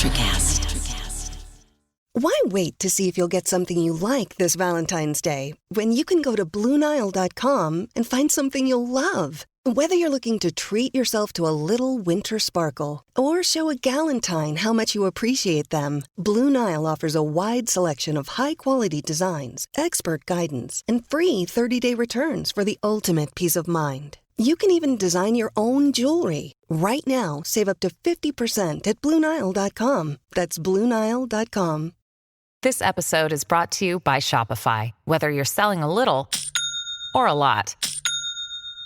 Electrocast. Why wait to see if you'll get something you like this Valentine's Day when you can go to BlueNile.com and find something you'll love? Whether you're looking to treat yourself to a little winter sparkle or show a galentine how much you appreciate them, Blue Nile offers a wide selection of high-quality designs, expert guidance, and free 30-day returns for the ultimate peace of mind. You can even design your own jewelry. Right now, save up to 50% at BlueNile.com. That's BlueNile.com. This episode is brought to you by Shopify. Whether you're selling a little or a lot,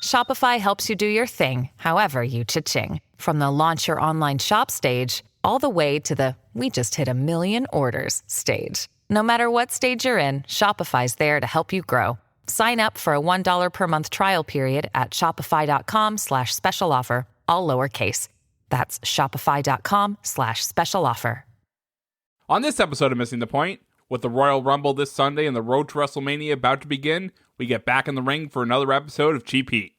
Shopify helps you do your thing, however you cha-ching. From the launch your online shop stage, all the way to the we just hit 1 million orders stage. No matter what stage you're in, Shopify's there to help you grow. Sign up for a $1 per month trial period at shopify.com/special offer, all lowercase. That's shopify.com/special offer. On this episode of Missing the Point, with the Royal Rumble this Sunday and the road to WrestleMania about to begin, we get back in the ring for another episode of Cheap Heat.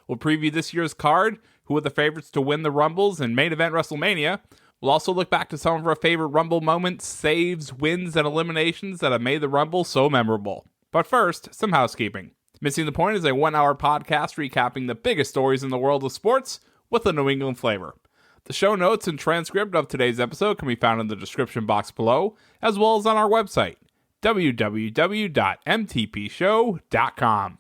We'll preview this year's card, who are the favorites to win the Rumbles and main event WrestleMania. We'll also look back to some of our favorite Rumble moments, saves, wins, and eliminations that have made the Rumble so memorable. But first, some housekeeping. Missing the Point is a 1-hour podcast recapping the biggest stories in the world of sports with a New England flavor. The show notes and transcript of today's episode can be found in the description box below, as well as on our website, www.mtpshow.com.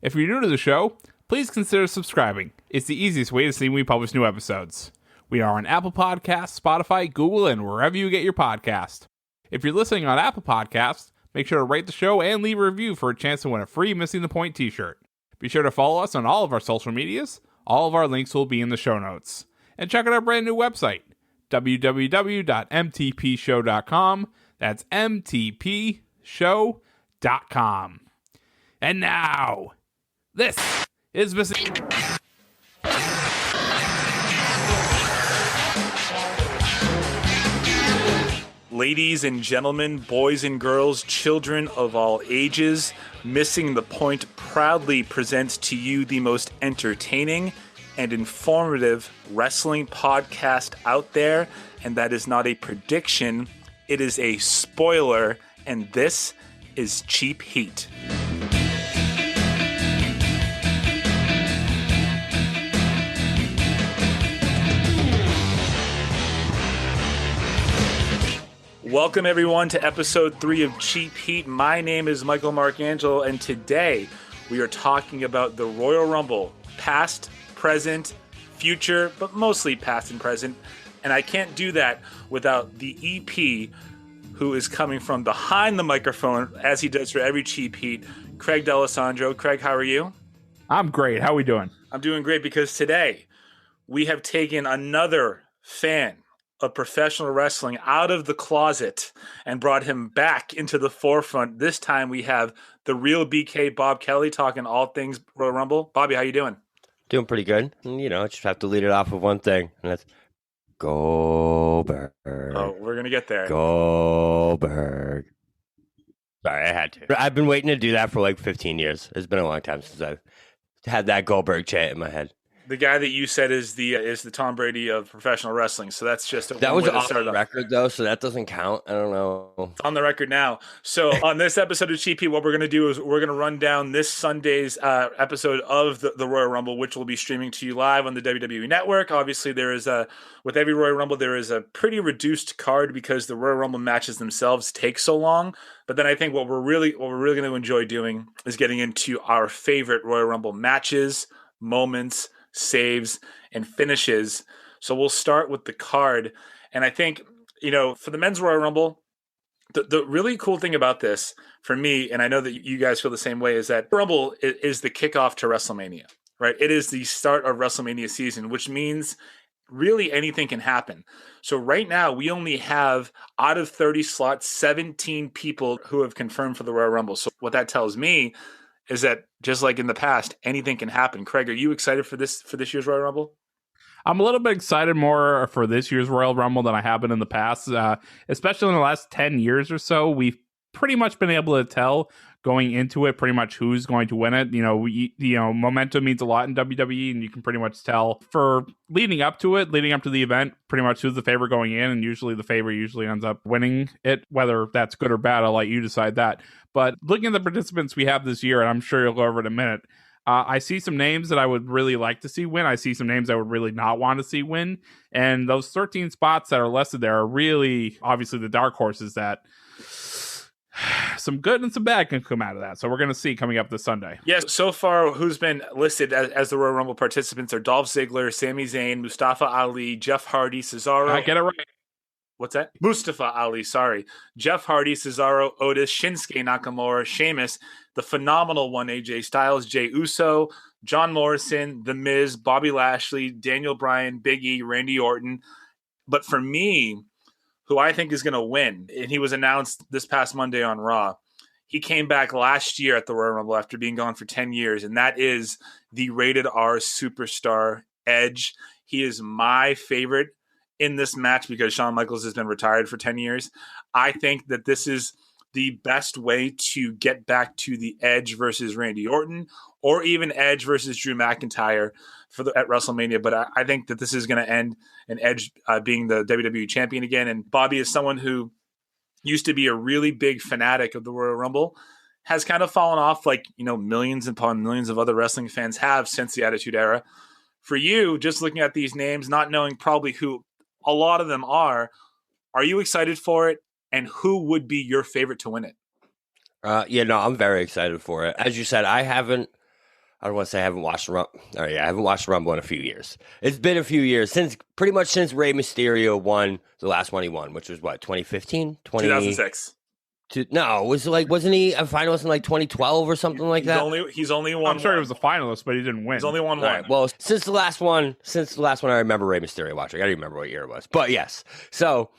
If you're new to the show, please consider subscribing. It's the easiest way to see when we publish new episodes. We are on Apple Podcasts, Spotify, Google, and wherever you get your podcast. If you're listening on Apple Podcasts, make sure to rate the show and leave a review for a chance to win a free Missing the Point t-shirt. Be sure to follow us on all of our social medias. All of our links will be in the show notes. And check out our brand new website, www.mtpshow.com. That's mtpshow.com. And now, this is Missing. Ladies and gentlemen, boys and girls, children of all ages, Missing the Point proudly presents to you the most entertaining and informative wrestling podcast out there, and that is not a prediction, it is a spoiler, and this is Cheap Heat. Welcome everyone to episode 3 of Cheap Heat. My name is Michael Marcangelo, and today we are talking about the Royal Rumble, past, present, future, but mostly past and present. And I can't do that without the EP who is coming from behind the microphone, as he does for every Cheap Heat, Craig D'Alessandro. Craig, how are you? I'm great. How are we doing? I'm doing great because today we have taken another fan of professional wrestling out of the closet and brought him back into the forefront. This time we have the real BK, Bob Kelly, talking all things Royal Rumble. Bobby, how you doing? Doing pretty good. And, just have to lead it off with one thing, and that's Goldberg. Oh, we're going to get there. Goldberg. Sorry, I had to. I've been waiting to do that for like 15 years. It's been a long time since I've had that Goldberg chant in my head. The guy that you said is the Tom Brady of professional wrestling. So that's just that was off the record though, so that doesn't count. I don't know. It's on the record now. So on this episode of Cheap Heat, what we're going to do is we're going to run down this Sunday's episode of the Royal Rumble, which will be streaming to you live on the WWE Network. Obviously, there is with every Royal Rumble there is a pretty reduced card because the Royal Rumble matches themselves take so long. But then I think what we're really going to enjoy doing is getting into our favorite Royal Rumble matches, moments, saves, and finishes. So we'll start with the card. And I think, for the men's Royal Rumble, the really cool thing about this for me, and I know that you guys feel the same way, is that Rumble is the kickoff to WrestleMania, right? It is the start of WrestleMania season, which means really anything can happen. So right now we only have, out of 30 slots, 17 people who have confirmed for the Royal Rumble. So what that tells me is that just like in the past, anything can happen. Craig, are you excited for this year's Royal Rumble? I'm a little bit excited more for this year's Royal Rumble than I have been in the past, especially in the last 10 years or so. We've pretty much been able to tell going into it pretty much who's going to win it. Momentum means a lot in WWE, and you can pretty much tell for leading up to the event, pretty much who's the favorite going in, and usually the favorite ends up winning it. Whether that's good or bad, I'll let you decide that. But looking at the participants we have this year, and I'm sure you'll go over it in a minute, I see some names that I would really like to see win. I see some names I would really not want to see win. And those 13 spots that are listed there are really, obviously, the dark horses that some good and some bad can come out of that. So we're going to see coming up this Sunday. Yes, so far, who's been listed as the Royal Rumble participants are Dolph Ziggler, Sami Zayn, Mustafa Ali, Jeff Hardy, Cesaro. I get it right. What's that? Mustafa Ali, sorry. Jeff Hardy, Cesaro, Otis, Shinsuke Nakamura, Sheamus, the phenomenal one, AJ Styles, Jey Uso, John Morrison, The Miz, Bobby Lashley, Daniel Bryan, Big E, Randy Orton. But for me, who I think is going to win, and he was announced this past Monday on Raw, he came back last year at the Royal Rumble after being gone for 10 years, and that is the rated R superstar Edge. He is my favorite in this match because Shawn Michaels has been retired for 10 years. I think that this is the best way to get back to the Edge versus Randy Orton, or even Edge versus Drew McIntyre at WrestleMania. But I think that this is going to end in Edge being the WWE champion again. And Bobby is someone who used to be a really big fanatic of the Royal Rumble, has kind of fallen off like, millions upon millions of other wrestling fans have since the Attitude Era. For you, just looking at these names, not knowing probably who a lot of them are you excited for it? And who would be your favorite to win it? I'm very excited for it. As you said, I don't want to say I haven't watched the Rumble. I haven't watched the Rumble in a few years. It's been a few years since Rey Mysterio won the last one he won, which was what, 2015? 2006. Wasn't he a finalist in like 2012 or something like that? He's only won. I'm sure he was a finalist, but he didn't win. He's only won one. Right, well, since the last one, I remember Rey Mysterio watching. I don't even remember what year it was, but yes. So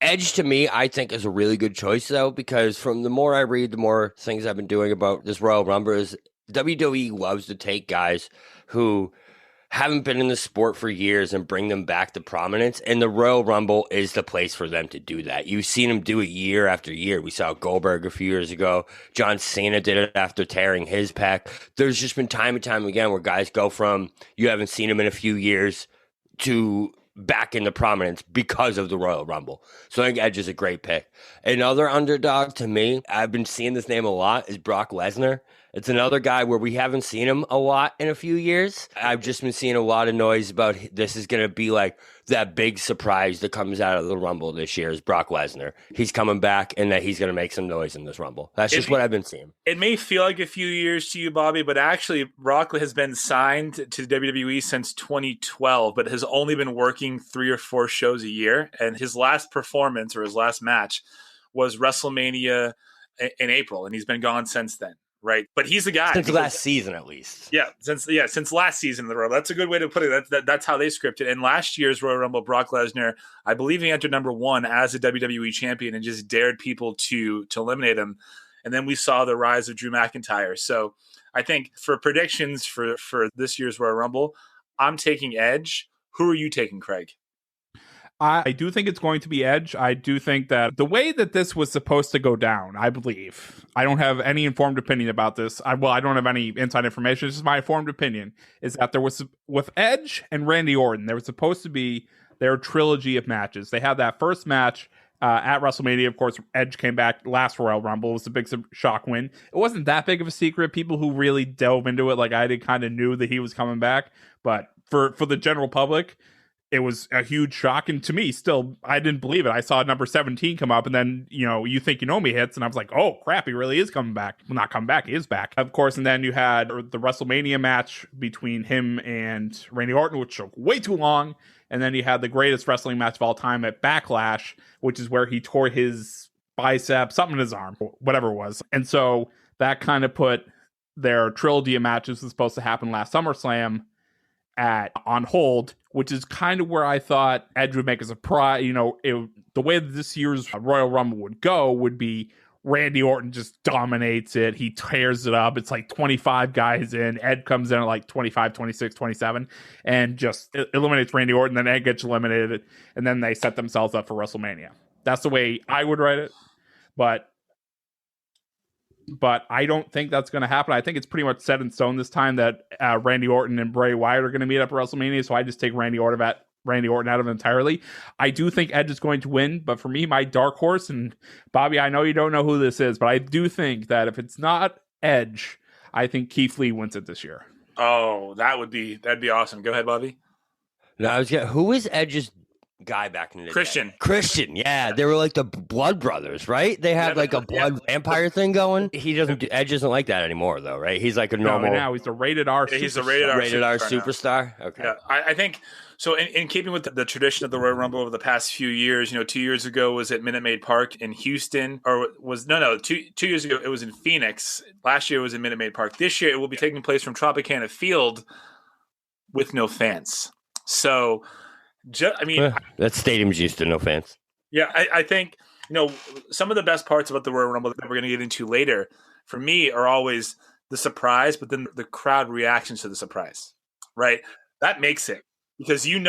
Edge to me, I think, is a really good choice though, because from the more I read, the more things I've been doing about this Royal Rumble is WWE loves to take guys who haven't been in the sport for years and bring them back to prominence. And the Royal Rumble is the place for them to do that. You've seen them do it year after year. We saw Goldberg a few years ago. John Cena did it after tearing his pec. There's just been time and time again where guys go from you haven't seen them in a few years to back into prominence because of the Royal Rumble. So I think Edge is a great pick. Another underdog to me, I've been seeing this name a lot, is Brock Lesnar. It's another guy where we haven't seen him a lot in a few years. I've just been seeing a lot of noise about this is going to be like that big surprise that comes out of the Rumble this year is Brock Lesnar. He's coming back and that he's going to make some noise in this Rumble. That's just what I've been seeing. It may feel like a few years to you, Bobby, but actually Brock has been signed to WWE since 2012, but has only been working 3 or 4 shows a year. And his last performance or his last match was WrestleMania in April, and he's been gone since then. Right, but he's the guy since last season, at least. Yeah, since last season of the Royal. That's a good way to put it. That's how they scripted. And last year's Royal Rumble, Brock Lesnar, I believe he entered number 1 as a WWE champion and just dared people to eliminate him. And then we saw the rise of Drew McIntyre. So I think for predictions for this year's Royal Rumble, I'm taking Edge. Who are you taking, Craig? I do think it's going to be Edge. I do think that the way that this was supposed to go down, I believe, I don't have any informed opinion about this. I don't have any inside information. This is my informed opinion, is that there was, with Edge and Randy Orton, there was supposed to be their trilogy of matches. They had that first match at WrestleMania. Of course, Edge came back last Royal Rumble. It was a big shock win. It wasn't that big of a secret. People who really delve into it, like I did, kind of knew that he was coming back. But for the general public, it was a huge shock, and to me, still, I didn't believe it. I saw number 17 come up, and then, You Think You Know Me hits, and I was like, oh, crap, he really is coming back. Well, not coming back, he is back. Of course, and then you had the WrestleMania match between him and Randy Orton, which took way too long, and then you had the greatest wrestling match of all time at Backlash, which is where he tore his bicep, something in his arm, whatever it was. And so that kind of put their trilogy of matches that was supposed to happen last SummerSlam on hold, which is kind of where I thought Edge would make a surprise. The way that this year's Royal Rumble would go would be Randy Orton just dominates it. He tears it up. It's like 25 guys in. Ed comes in at like 25, 26, 27 and just eliminates Randy Orton. Then Ed gets eliminated, and then they set themselves up for WrestleMania. That's the way I would write it. But but I don't think that's going to happen. I think it's pretty much set in stone this time that Randy Orton and Bray Wyatt are going to meet up at WrestleMania. So I just take Randy Orton out of it entirely. I do think Edge is going to win, but for me, my dark horse, and Bobby, I know you don't know who this is, but I do think that if it's not Edge, I think Keith Lee wins it this year. Oh, that'd be awesome. Go ahead, Bobby. No, who is Edge's guy back in the Christian. day? Christian, yeah. They were like the Blood Brothers, right? They had like a blood vampire thing going. Edge isn't like that anymore, though, right? He's like a normal. No, now he's a rated R. He's a rated R superstar. Okay. Yeah, I think so. In keeping with the tradition of the Royal Rumble over the past few years, 2 years ago was at Minute Maid Park in Houston, or two years ago it was in Phoenix. Last year it was in Minute Maid Park. This year it will be taking place from Tropicana Field with no fans. So, that stadium's used to no fans. Yeah, I think some of the best parts about the Royal Rumble that we're going to get into later, for me, are always the surprise, but then the crowd reactions to the surprise, right? That makes it, because and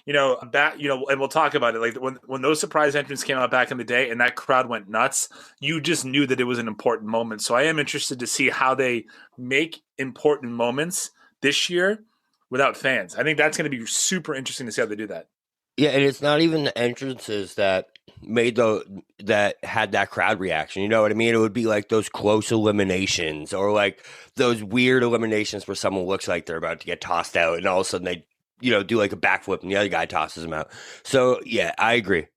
we'll talk about it. Like when those surprise entrants came out back in the day, and that crowd went nuts, you just knew that it was an important moment. So I am interested to see how they make important moments this year without fans. I think that's going to be super interesting to see how they do that. Yeah, and it's not even the entrances that had that crowd reaction. You know what I mean? It would be like those close eliminations, or like those weird eliminations where someone looks like they're about to get tossed out, and all of a sudden they, do like a backflip and the other guy tosses them out. So yeah, I agree.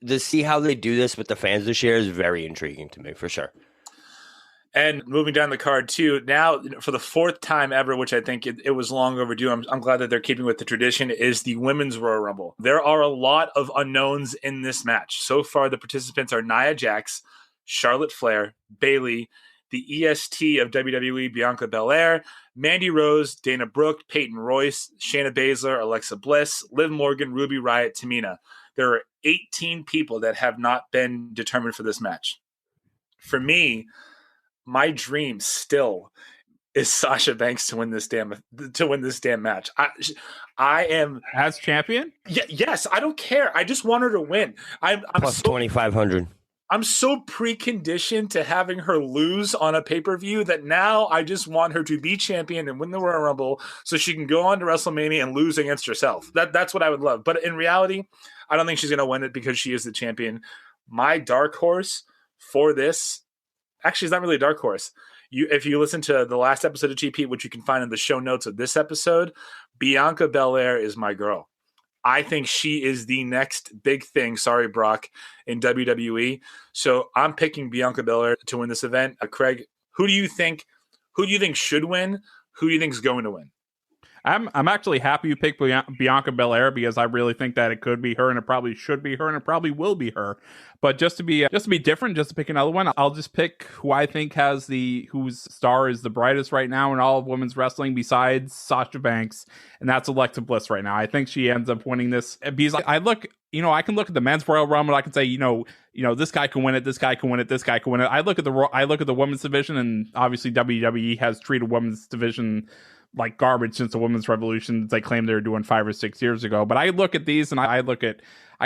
To see how they do this with the fans this year is very intriguing to me, for sure. And moving down the card too, now for the fourth time ever, which I think it was long overdue, I'm glad that they're keeping with the tradition, is the Women's Royal Rumble. There are a lot of unknowns in this match. So far, the participants are Nia Jax, Charlotte Flair, Bayley, the EST of WWE, Bianca Belair, Mandy Rose, Dana Brooke, Peyton Royce, Shayna Baszler, Alexa Bliss, Liv Morgan, Ruby Riott, Tamina. There are 18 people that have not been determined for this match. For me, my dream still is Sasha Banks to win this damn match. I am as champion. Yes, I don't care. I just want her to win. I'm plus 2,500. I'm so preconditioned to having her lose on a pay-per-view that now I just want her to be champion and win the Royal Rumble so she can go on to WrestleMania and lose against herself. That's what I would love. But in reality, I don't think she's going to win it because she is the champion. My dark horse for this, actually, it's not really a dark horse. If you listen to the last episode of GP, which you can find in the show notes of this episode, Bianca Belair is my girl. I think she is the next big thing. Sorry, Brock, in WWE. So I'm picking Bianca Belair to win this event. Craig, who do you think should win? Who do you think is going to win? I'm actually happy you picked Bianca Belair, because I really think that it could be her, and it probably should be her, and it probably will be her. But just to be different, just to pick another one, I'll just pick who I think whose star is the brightest right now in all of women's wrestling besides Sasha Banks, and that's Alexa Bliss right now. I think she ends up winning this, because I can look at the men's Royal Rumble, I can say, this guy can win it, this guy can win it, this guy can win it. I look at the women's division, and obviously WWE has treated women's division like garbage since the women's revolution they claimed they were doing 5 or 6 years ago. But I look at these, and I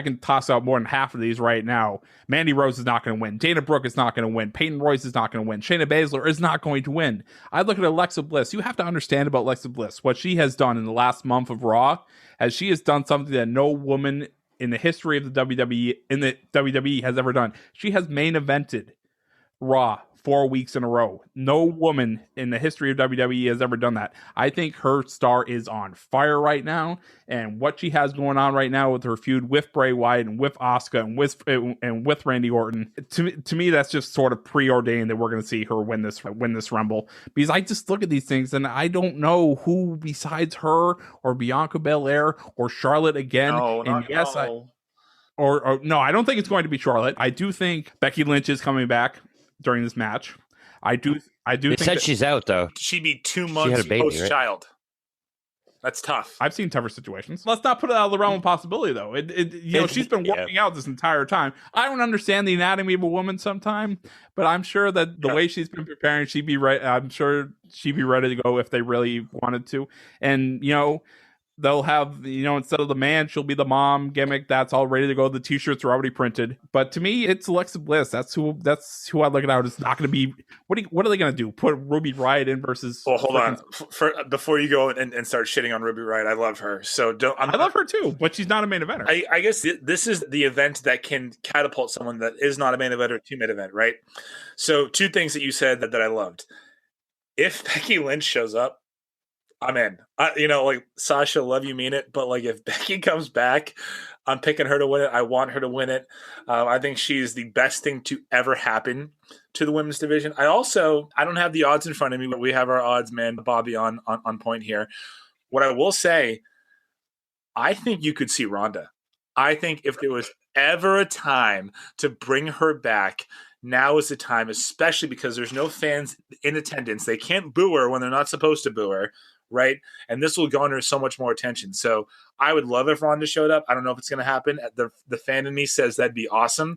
can toss out more than half of these right now. Mandy Rose is not going to win. Dana Brooke is not going to win. Peyton Royce is not going to win. Shayna Baszler is not going to win. I look at Alexa Bliss. You have to understand about Alexa Bliss. What she has done in the last month of Raw, she has done something that no woman in the history of the WWE has ever done. She has main evented Raw 4 weeks in a row. No woman in the history of WWE has ever done that. I think her star is on fire right now, and what she has going on right now with her feud with Bray Wyatt and with Asuka and with Randy Orton, to me that's just sort of preordained that we're going to see her win this Rumble. Because I just look at these things and I don't know who besides her or Bianca Belair or Charlotte again. No, I don't think it's going to be Charlotte. I do think Becky Lynch is coming back during this match. I do They think said she's out, though. She'd be 2 months post-child. Right? That's tough. I've seen tougher situations. Let's not put it out of the realm of possibility, though. She's been working out this entire time. I don't understand the anatomy of a woman sometime, but I'm sure that the way she's been preparing, she'd be right. I'm sure she'd be ready to go if they really wanted to. And they'll have, instead of the man, she'll be the mom gimmick. That's all ready to go. The t-shirts are already printed. But to me, it's Alexa Bliss. That's who I look at. It's not going to be, what are they going to do? Put Ruby Riott in versus... Well, hold on. Before you go and start shitting on Ruby Riott, I love her. So I love her too, but she's not a main eventer. I guess this is the event that can catapult someone that is not a main eventer to main event, right? So 2 things that you said that I loved. If Becky Lynch shows up, I'm in. Like Sasha, love you, mean it. But like if Becky comes back, I'm picking her to win it. I want her to win it. I think she's the best thing to ever happen to the women's division. I don't have the odds in front of me, but we have our odds man, Bobby, on point here. What I will say, I think you could see Ronda. I think if there was ever a time to bring her back, now is the time, especially because there's no fans in attendance. They can't boo her when they're not supposed to boo her. Right. And this will garner so much more attention. So I would love if Ronda showed up. I don't know if it's going to happen. The fan in me says that'd be awesome.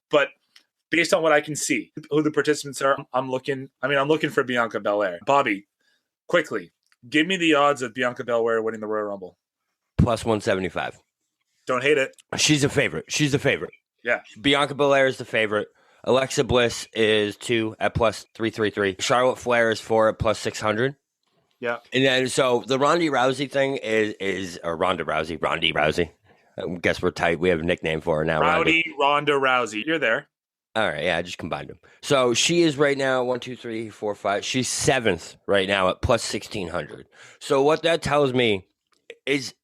But based on what I can see, who the participants are, I'm looking for Bianca Belair. Bobby, quickly, give me the odds of Bianca Belair winning the Royal Rumble. Plus 175. Don't hate it. She's a favorite. Yeah. Bianca Belair is the favorite. Alexa Bliss is 2 at plus 333. Charlotte Flair is 4 at plus 600. Yeah. And then so the Ronda Rousey thing is Ronda Rousey. I guess we're tight. We have a nickname for her now. Ronda Rousey. You're there. All right. Yeah, I just combined them. So she is right now 1, 2, 3, 4, 5. She's 7th right now at plus 1,600. So what that tells me is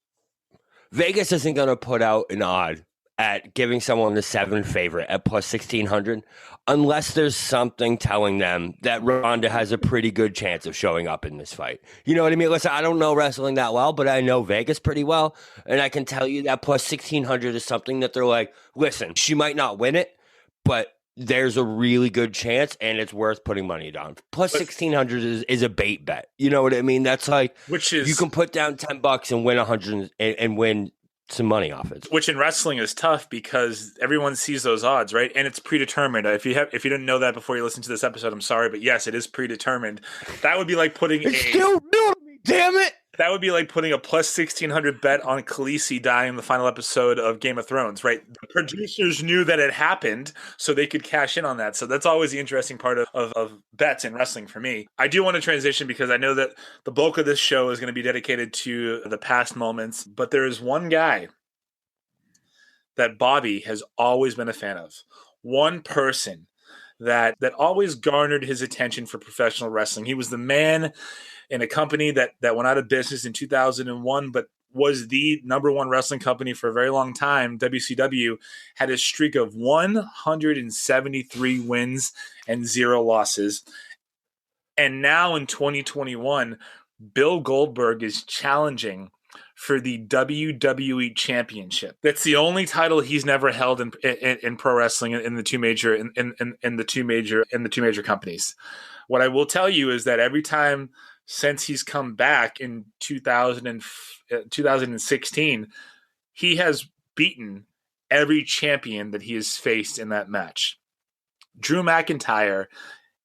Vegas isn't going to put out an odd at giving someone the 7th favorite at plus 1,600 unless there's something telling them that Ronda has a pretty good chance of showing up in this fight. You know what I mean? Listen, I don't know wrestling that well, but I know Vegas pretty well, and I can tell you that plus 1,600 is something that they're like, listen, she might not win it, but there's a really good chance, and it's worth putting money down. Plus 1,600 is a bait bet. You know what I mean? That's like, you can put down $10 and win 100 and win some money off it. Which in wrestling is tough because everyone sees those odds, right? And it's predetermined. If you didn't know that before you listen to this episode, I'm sorry, but yes, it is predetermined. That would be like putting still new to me, damn it. That would be like putting a plus 1,600 bet on Khaleesi dying in the final episode of Game of Thrones, right? The producers knew that it happened, so they could cash in on that. So that's always the interesting part of bets in wrestling for me. I do want to transition because I know that the bulk of this show is going to be dedicated to the past moments, but there is one guy that Bobby has always been a fan of. One person that always garnered his attention for professional wrestling. He was the man in a company that went out of business in 2001, but was the number one wrestling company for a very long time. WCW had a streak of 173 wins and 0 losses. And now in 2021, Bill Goldberg is challenging for the WWE Championship. That's the only title he's never held in pro wrestling in the two major companies. What I will tell you is that every time since he's come back in 2016, he has beaten every champion that he has faced in that match. Drew McIntyre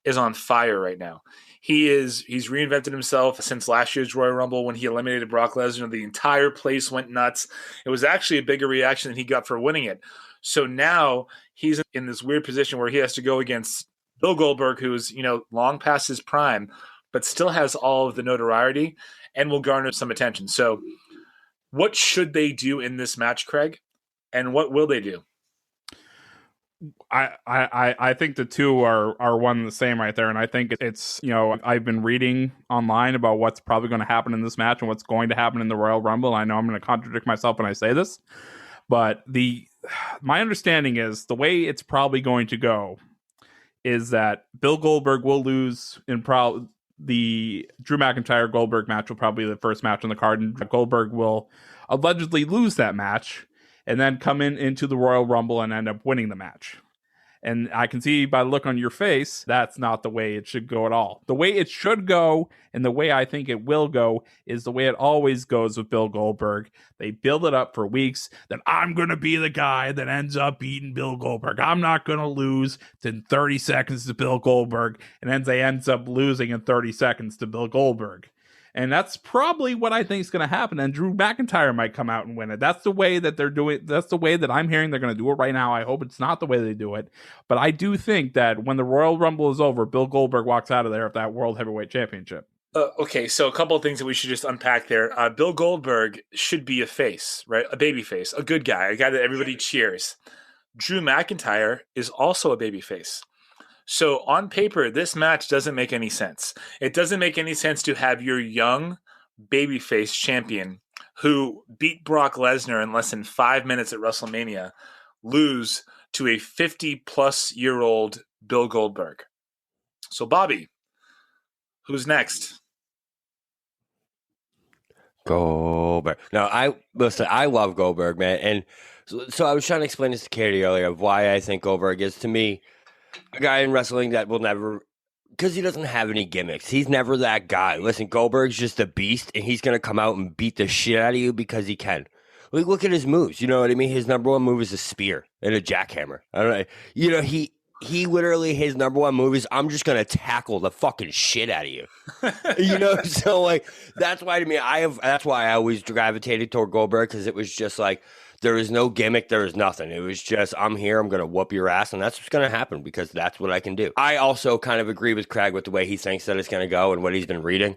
is on fire right now. He's reinvented himself since last year's Royal Rumble when he eliminated Brock Lesnar. The entire place went nuts. It was actually a bigger reaction than he got for winning it. So now he's in this weird position where he has to go against Bill Goldberg, who's, long past his prime, but still has all of the notoriety and will garner some attention. So what should they do in this match, Craig? And what will they do? I think the two are one and the same right there. And I think it's, I've been reading online about what's probably going to happen in this match and what's going to happen in the Royal Rumble. I know I'm going to contradict myself when I say this, but my understanding is the way it's probably going to go is that Bill Goldberg will lose in the Drew McIntyre Goldberg match will probably be the first match on the card, and Goldberg will allegedly lose that match and then come into the Royal Rumble and end up winning the match. And I can see by the look on your face, that's not the way it should go at all. The way it should go, and the way I think it will go, is the way it always goes with Bill Goldberg. They build it up for weeks that I'm going to be the guy that ends up beating Bill Goldberg. I'm not going to lose in 30 seconds to Bill Goldberg, and then they ends up losing in 30 seconds to Bill Goldberg. And that's probably what I think is going to happen. And Drew McIntyre might come out and win it. That's the way that they're doing. That's the way that I'm hearing they're going to do it right now. I hope it's not the way they do it. But I do think that when the Royal Rumble is over, Bill Goldberg walks out of there with that World Heavyweight Championship. Okay, so a couple of things that we should just unpack there. Bill Goldberg should be a face, right? A baby face, a good guy, a guy that everybody cheers. Drew McIntyre is also a baby face. So on paper, this match doesn't make any sense. It doesn't make any sense to have your young babyface champion who beat Brock Lesnar in less than 5 minutes at WrestleMania lose to a 50-plus-year-old Bill Goldberg. So, Bobby, who's next? Goldberg. No, I love Goldberg, man. And so I was trying to explain this to Katie earlier of why I think Goldberg is, to me, a guy in wrestling that will never, because he doesn't have any gimmicks. He's never that guy. Listen, Goldberg's just a beast, and he's going to come out and beat the shit out of you because he can. Like, look at his moves. You know what I mean? His number one move is a spear and a jackhammer. I don't know. You know, he literally, his number one move is, I'm just going to tackle the fucking shit out of you. You know? So, like, that's why to me, that's why I always gravitated toward Goldberg, because it was just like, there is no gimmick. There is nothing. It was just, I'm here. I'm going to whoop your ass. And that's what's going to happen because that's what I can do. I also kind of agree with Craig with the way he thinks that it's going to go and what he's been reading.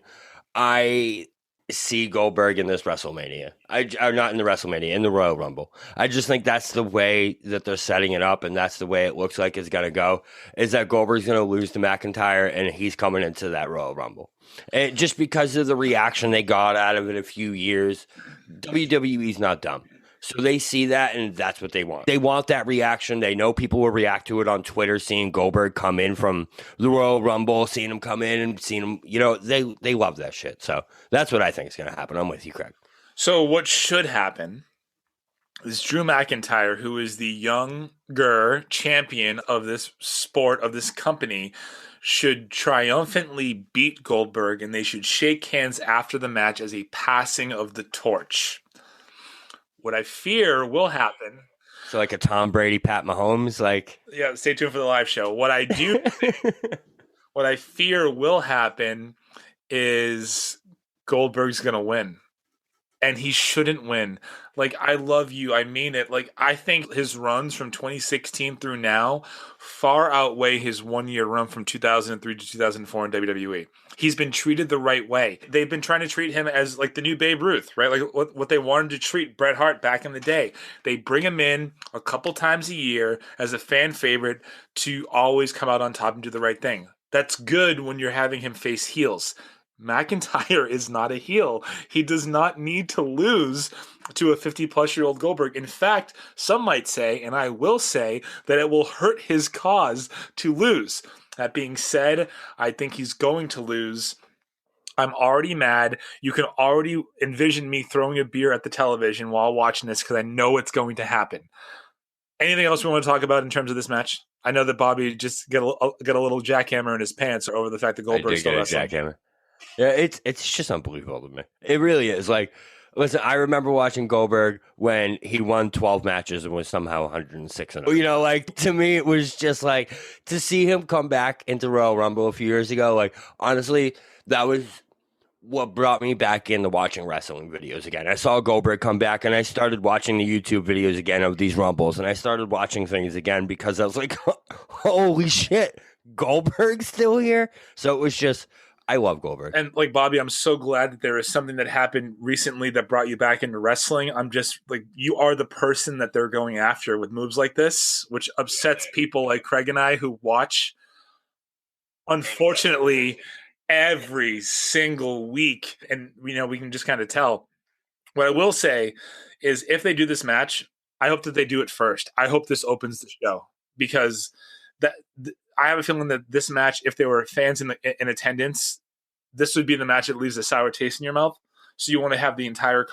I see Goldberg in this WrestleMania. Not in the WrestleMania, in the Royal Rumble. I just think that's the way that they're setting it up, and that's the way it looks like it's going to go, is that Goldberg's going to lose to McIntyre, and he's coming into that Royal Rumble. And just because of the reaction they got out of it a few years, WWE's not dumb. So they see that, and that's what they want. They want that reaction. They know people will react to it on Twitter, seeing Goldberg come in from the Royal Rumble, seeing him come in and seeing him, you know, they love that shit. So that's what I think is going to happen. I'm with you, Craig. So what should happen is Drew McIntyre, who is the younger champion of this sport, of this company, should triumphantly beat Goldberg, and they should shake hands after the match as a passing of the torch. What I fear will happen. So like a Tom Brady, Pat Mahomes, like. Yeah, stay tuned for the live show. What I fear will happen is Goldberg's going to win. And he shouldn't win. Like, I love you. I mean it. Like, I think his runs from 2016 through now far outweigh his 1 year run from 2003 to 2004 in WWE. He's been treated the right way. They've been trying to treat him as like the new Babe Ruth, right? Like what they wanted to treat Bret Hart back in the day. They bring him in a couple times a year as a fan favorite to always come out on top and do the right thing. That's good when you're having him face heels. McIntyre is not a heel. He does not need to lose to a 50-plus-year-old Goldberg. In fact, some might say, and I will say, that it will hurt his cause to lose. That being said, I think he's going to lose. I'm already mad. You can already envision me throwing a beer at the television while watching this because I know it's going to happen. Anything else we want to talk about in terms of this match? I know that Bobby just got a little jackhammer in his pants over the fact that Goldberg's still wrestling. Jackhammer. Yeah, it's just unbelievable to me. It really is. Like, listen, I remember watching Goldberg when he won 12 matches and was somehow 106. You know, like, to me, it was just like, to see him come back into Royal Rumble a few years ago, like, honestly, that was what brought me back into watching wrestling videos again. I saw Goldberg come back, and I started watching the YouTube videos again of these Rumbles, and I started watching things again because I was like, holy shit, Goldberg's still here? So it was just... I love Goldberg. And like, Bobby, I'm so glad that there is something that happened recently that brought you back into wrestling. I'm just like, you are the person that they're going after with moves like this, which upsets people like Craig and I who watch, unfortunately, every single week. And, you know, we can just kind of tell. What I will say is if they do this match, I hope that they do it first. I hope this opens the show because I have a feeling that this match, if there were fans in attendance, this would be the match that leaves a sour taste in your mouth. So you want to have the entire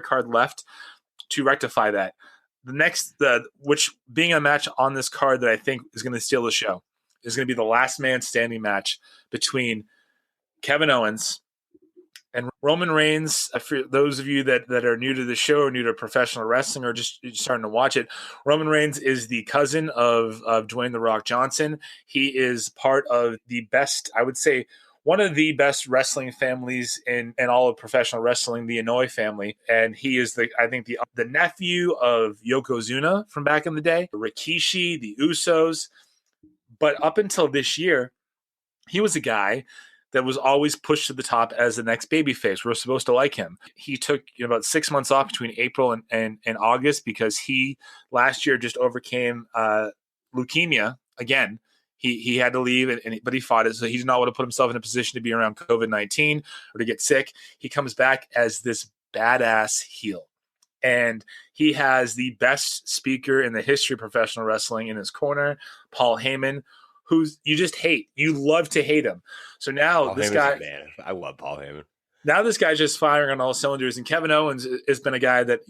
card left to rectify that. The next, which being a match on this card that I think is going to steal the show, is going to be the last man standing match between Kevin Owens and Roman Reigns. For those of you that are new to the show or new to professional wrestling or just starting to watch it, Roman Reigns is the cousin of Dwayne "The Rock" Johnson. He is part of the best, I would say, one of the best wrestling families in all of professional wrestling, the Inoue family. And he is the nephew of Yokozuna from back in the day, Rikishi, the Usos. But up until this year, he was a guy that was always pushed to the top as the next babyface. We're supposed to like him. He took about 6 months off between April and August because he last year just overcame leukemia again. He had to leave, but he fought it. So he did not want to put himself in a position to be around COVID-19 or to get sick. He comes back as this badass heel. And he has the best speaker in the history of professional wrestling in his corner, Paul Heyman, who's you just hate. You love to hate him. So now this guy, man, I love Paul Heyman. Now this guy's just firing on all cylinders. And Kevin Owens has been a guy that,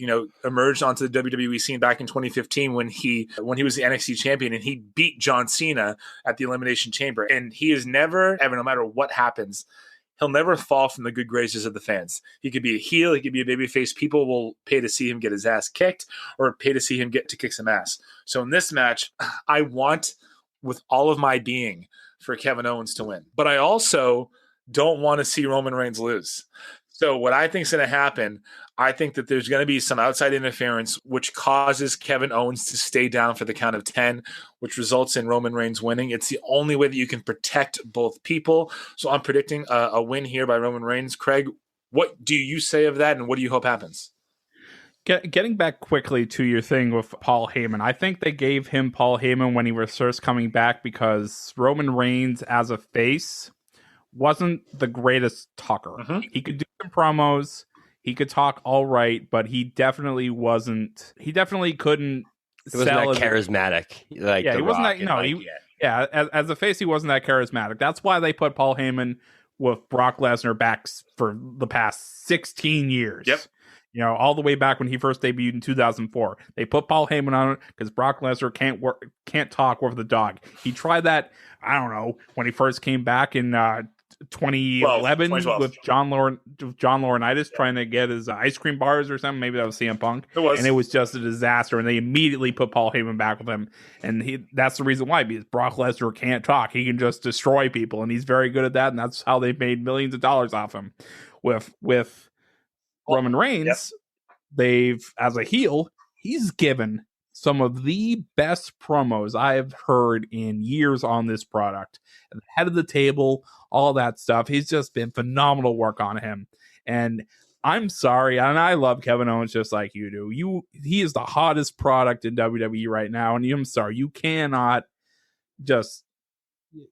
emerged onto the WWE scene back in 2015 when he was the NXT champion and he beat John Cena at the Elimination Chamber. And he is never, ever, no matter what happens, he'll never fall from the good graces of the fans. He could be a heel. He could be a babyface. People will pay to see him get his ass kicked or pay to see him get to kick some ass. So in this match, I want with all of my being for Kevin Owens to win. But I also don't want to see Roman Reigns lose. So what I think is going to happen, I think that there's going to be some outside interference, which causes Kevin Owens to stay down for the count of 10, which results in Roman Reigns winning. It's the only way that you can protect both people. So I'm predicting a win here by Roman Reigns. Craig, what do you say of that, and what do you hope happens? Getting back quickly to your thing with Paul Heyman, I think they gave him Paul Heyman when he was first coming back because Roman Reigns as a face wasn't the greatest talker. Mm-hmm. He could do some promos, he could talk all right, but he definitely wasn't. He definitely couldn't. He wasn't that charismatic. Like he wasn't that. No, as a face, he wasn't that charismatic. That's why they put Paul Heyman with Brock Lesnar back for the past 16 years. Yep. All the way back when he first debuted in 2004. They put Paul Heyman on it because Brock Lesnar can't talk with the dog. He tried that, I don't know, when he first came back in 2011 with John Laurinaitis trying to get his ice cream bars or something. Maybe that was CM Punk. And it was just a disaster. And they immediately put Paul Heyman back with him. And that's the reason why, because Brock Lesnar can't talk. He can just destroy people. And he's very good at that. And that's how they've made millions of dollars off him. With Roman Reigns, they've, as a heel, he's given some of the best promos I've heard in years on this product. At the head of the table, all that stuff. He's just been phenomenal work on him. And I'm sorry, and I love Kevin Owens just like you do. He is the hottest product in WWE right now, and I'm sorry, you cannot just.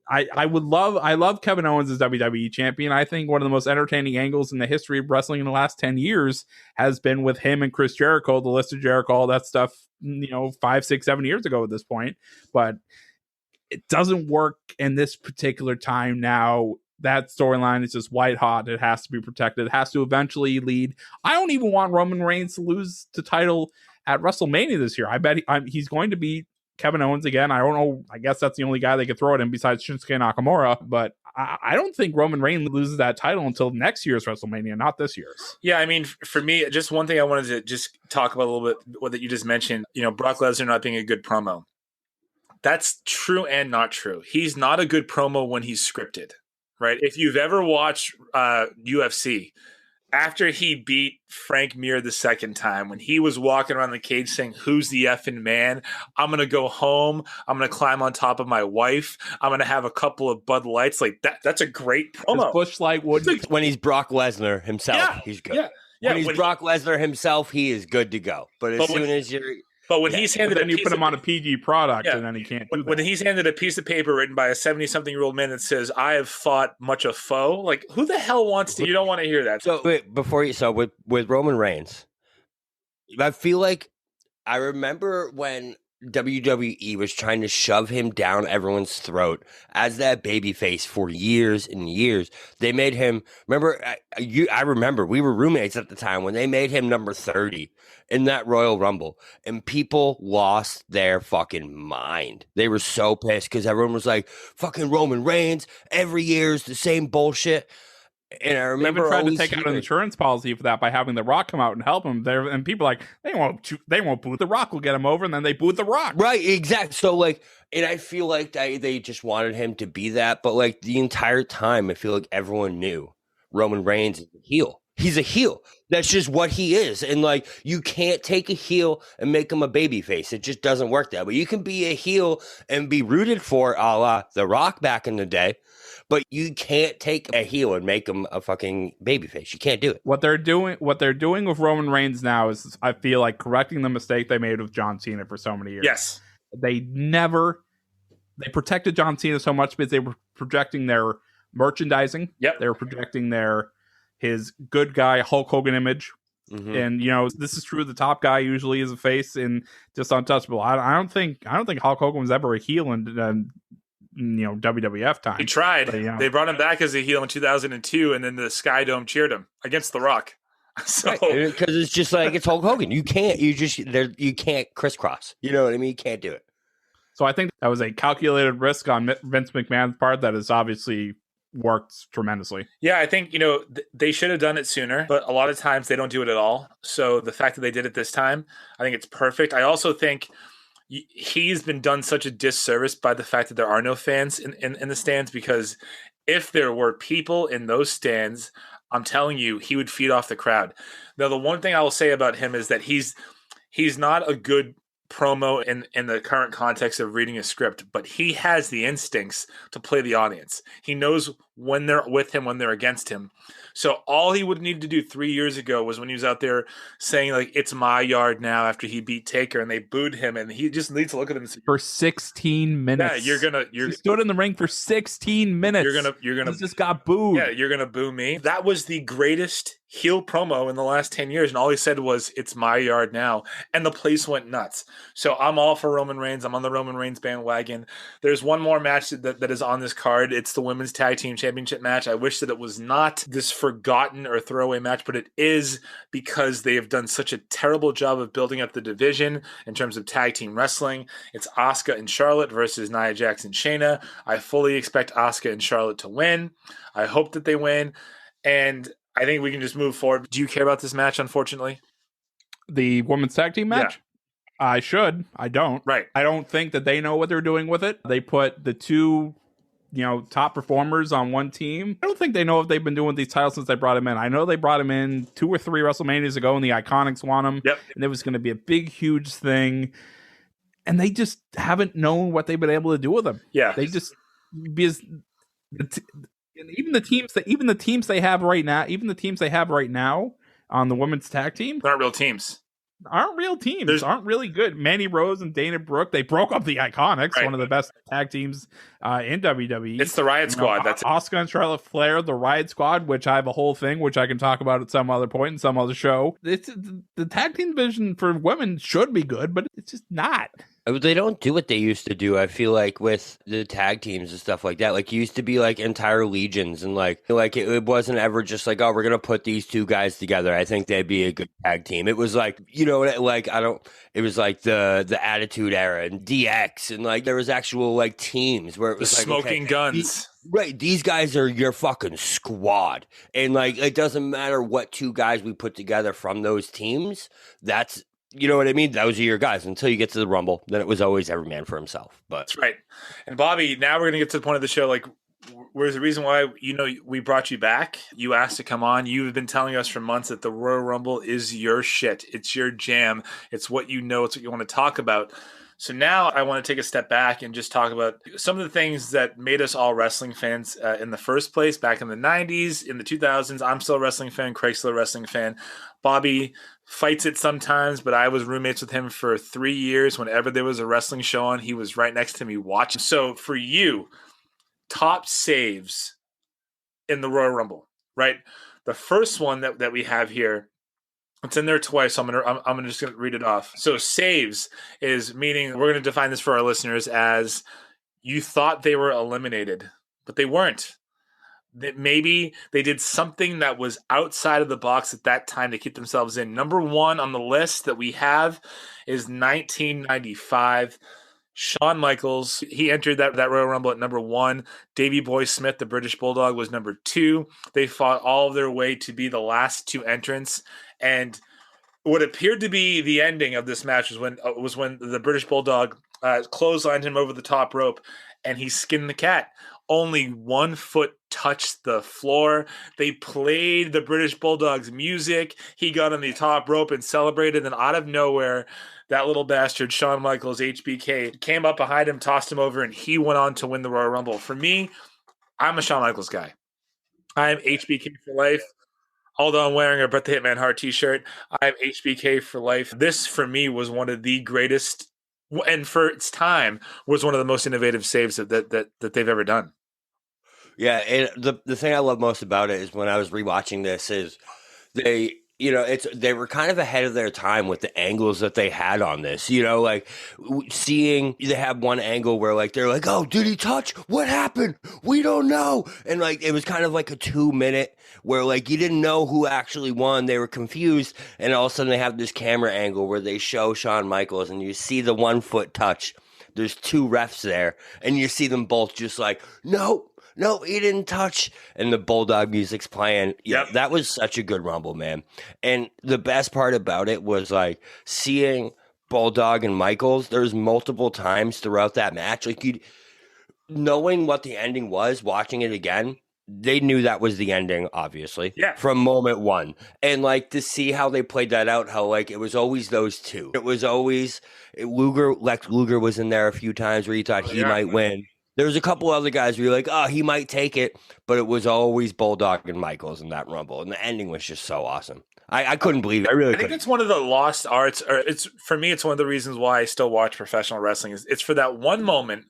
I love Kevin Owens as WWE champion. I think one of the most entertaining angles in the history of wrestling in the last 10 years has been with him and Chris Jericho, the list of Jericho, all that stuff, 5, 6, 7 years ago at this point. But it doesn't work in this particular time now. That storyline is just white hot. It has to be protected. It has to eventually lead. I don't even want Roman Reigns to lose the title at WrestleMania this year. I bet he's going to be Kevin Owens again. I don't know. I guess that's the only guy they could throw at him besides Shinsuke Nakamura. But I don't think Roman Reigns loses that title until next year's WrestleMania, not this year's. Yeah, I mean, for me, just one thing I wanted to just talk about a little bit, what that you just mentioned, Brock Lesnar not being a good promo. That's true and not true. He's not a good promo when he's scripted, right? If you've ever watched UFC, after he beat Frank Mir the second time, when he was walking around the cage saying, "Who's the effing man? I'm going to go home. I'm going to climb on top of my wife. I'm going to have a couple of Bud Lights." Like that's a great promo. Bush Light would. When he's Brock Lesnar himself, he's good. Yeah. When he's Brock Lesnar himself, he is good to go. But as soon as you're... But when he's handed then you put him on a PG product, and then he can't do that. When he's handed a piece of paper written by a 70-something-year-old man that says, "I have fought much a foe," like, who the hell wants to? You don't want to hear that. So with Roman Reigns, I feel like I remember when WWE was trying to shove him down everyone's throat as that babyface for years and years. They made him. I remember we were roommates at the time when they made him number 30 in that Royal Rumble, and people lost their fucking mind. They were so pissed because everyone was like, "Fucking Roman Reigns every year is the same bullshit." And I They remember even tried to always take out an hearing- insurance policy for that by having The Rock come out and help him. There, and people are like, they won't boo The Rock. Will get him over, and then they booed The Rock. Right, exactly. So like, and I feel like they just wanted him to be that, but like the entire time, I feel like everyone knew Roman Reigns is a heel. He's a heel. That's just what he is. And like, you can't take a heel and make him a babyface. It just doesn't work that way. You can be a heel and be rooted for a la The Rock back in the day, but you can't take a heel and make him a fucking babyface. You can't do it. What they're doing with Roman Reigns now is, I feel like, correcting the mistake they made with John Cena for so many years. Yes. They protected John Cena so much because they were projecting their merchandising. Yep. They were projecting his good guy Hulk Hogan image. Mhm. And this is true. The top guy usually is a face and just untouchable. I don't think Hulk Hogan was ever a heel in WWF time. He tried. But, They brought him back as a heel in 2002, and then the Sky Dome cheered him against The Rock. So Because it's just like, it's Hulk Hogan. You can't crisscross. You know what I mean? You can't do it. So I think that was a calculated risk on Vince McMahon's part that has obviously worked tremendously. yeah, I think they should have done it sooner, but a lot of times they don't do it at all. So the fact that they did it this time, I think it's perfect. I also think he's been done such a disservice by the fact that there are no fans in the stands, because if there were people in those stands, I'm telling you, he would feed off the crowd. Now, the one thing I will say about him is that he's not a good promo in the current context of reading a script, but he has the instincts to play the audience. He knows when they're with him, when they're against him. So all he would need to do 3 years ago was when he was out there saying, like, it's my yard now, after he beat Taker and they booed him, and he just needs to look at them and say, For 16 minutes. Yeah, he stood in the ring for 16 minutes. You're gonna he just got booed. Yeah, you're gonna boo me. That was the greatest heel promo in the last 10 years, and all he said was, it's my yard now, and the place went nuts. So I'm all for Roman Reigns. I'm on the Roman Reigns bandwagon. There's one more match that is on this card. It's the Women's Tag Team Championship match. I wish that it was not this forgotten or throwaway match, but it is, because they have done such a terrible job of building up the division in terms of tag team wrestling. It's Asuka and Charlotte versus Nia Jax and Shayna. I fully expect Asuka and Charlotte to win. I hope that they win, and I think we can just move forward. Do you care about this match, unfortunately? The women's tag team match? Yeah. I should. I don't. Right. I don't think that they know what they're doing with it. They put the two, top performers on one team. I don't think they know what they've been doing with these titles since they brought him in. I know they brought him in 2 or 3 WrestleManias ago, and the Iconics won him. Yep. And it was going to be a big, huge thing. And they just haven't known what they've been able to do with him. Yeah. They just, because even the teams they have right now on the women's tag team, they're not real teams. Aren't really good. Mandy Rose and Dana Brooke, they broke up the Iconics, Right. One of the best tag teams in WWE. It's the Riot Squad. That's Asuka and Charlotte Flair, the Riot Squad, which I have a whole thing, which I can talk about at some other point in some other show. It's the tag team division for women should be good, but it's just not. They don't do what they used to do, I feel like, with the tag teams and stuff like that. Like, it used to be, like, entire legions, and, like it wasn't ever just like, oh, we're going to put these two guys together. I think they'd be a good tag team. It was like, it was like the Attitude Era and DX, and, like, there was actual, like, teams where it was the like, smoking guns. Right, these guys are your fucking squad. And, like, it doesn't matter what two guys we put together from those teams. That's, you know what I mean? Those are your guys. Until you get to the Rumble, then it was always every man for himself. But that's right. And Bobby, now we're going to get to the point of the show. Like, where's the reason why, we brought you back? You asked to come on. You've been telling us for months that the Royal Rumble is your shit. It's your jam. It's what you know. It's what you want to talk about. So now I want to take a step back and just talk about some of the things that made us all wrestling fans in the first place back in the 90s, in the 2000s. I'm still a wrestling fan. Craig's still a wrestling fan. Bobby fights it sometimes, but I was roommates with him for 3 years. Whenever there was a wrestling show on, he was right next to me watching. So for you, top saves in the Royal Rumble, right? The first one that we have here, it's in there twice, so I'm just gonna read it off. So saves is meaning, we're gonna define this for our listeners as, you thought they were eliminated, but they weren't. That maybe they did something that was outside of the box at that time to keep themselves in. Number one on the list that we have is 1995. Shawn Michaels, he entered that Royal Rumble at number 1. Davey Boy Smith, the British Bulldog, was number 2. They fought all of their way to be the last 2 entrants. And what appeared to be the ending of this match was when the British Bulldog clotheslined him over the top rope and he skinned the cat. Only 1 foot touched the floor. They played the British Bulldog's music. He got on the top rope and celebrated. And out of nowhere, that little bastard, Shawn Michaels, HBK, came up behind him, tossed him over, and he went on to win the Royal Rumble. For me, I'm a Shawn Michaels guy. I'm HBK for life. Although I'm wearing a Bret the Hitman Hart t-shirt, I'm HBK for life. This, for me, was one of the greatest, and for its time, was one of the most innovative saves that they've ever done. Yeah, and the thing I love most about it is when I was rewatching this is they were kind of ahead of their time with the angles that they had on this. Like seeing they have one angle where like they're like, "Oh, did he touch? What happened? We don't know." And like it was kind of like a 2-minute where like you didn't know who actually won. They were confused, and all of a sudden they have this camera angle where they show Shawn Michaels, and you see the 1 foot touch. There's 2 refs there, and you see them both just like, "No, he didn't touch." And the Bulldog music's playing. Yeah, that was such a good Rumble, man. And the best part about it was like seeing Bulldog and Michaels. There's multiple times throughout that match, like knowing what the ending was, watching it again. They knew that was the ending, obviously, from moment 1. And like to see how they played that out, how like it was always those 2. It was always Lex Luger was in there a few times where you thought he might win. There was a couple other guys where you're like, oh, he might take it, but it was always Bulldog and Michaels in that Rumble, and the ending was just so awesome. I couldn't believe it. I think it's one of the lost arts, or it's one of the reasons why I still watch professional wrestling. Is it's for that one moment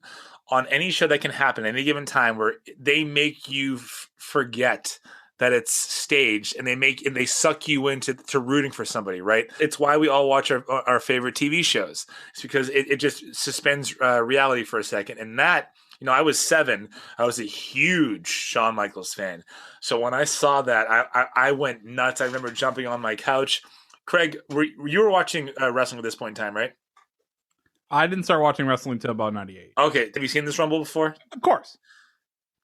on any show that can happen at any given time where they make you forget that it's staged, and they suck you into rooting for somebody, right? It's why we all watch our favorite TV shows. It's because it just suspends reality for a second, and that. I was 7. I was a huge Shawn Michaels fan. So when I saw that, I went nuts. I remember jumping on my couch. Craig, you were watching wrestling at this point in time, right? I didn't start watching wrestling until about 98. Okay. Have you seen this Rumble before? Of course.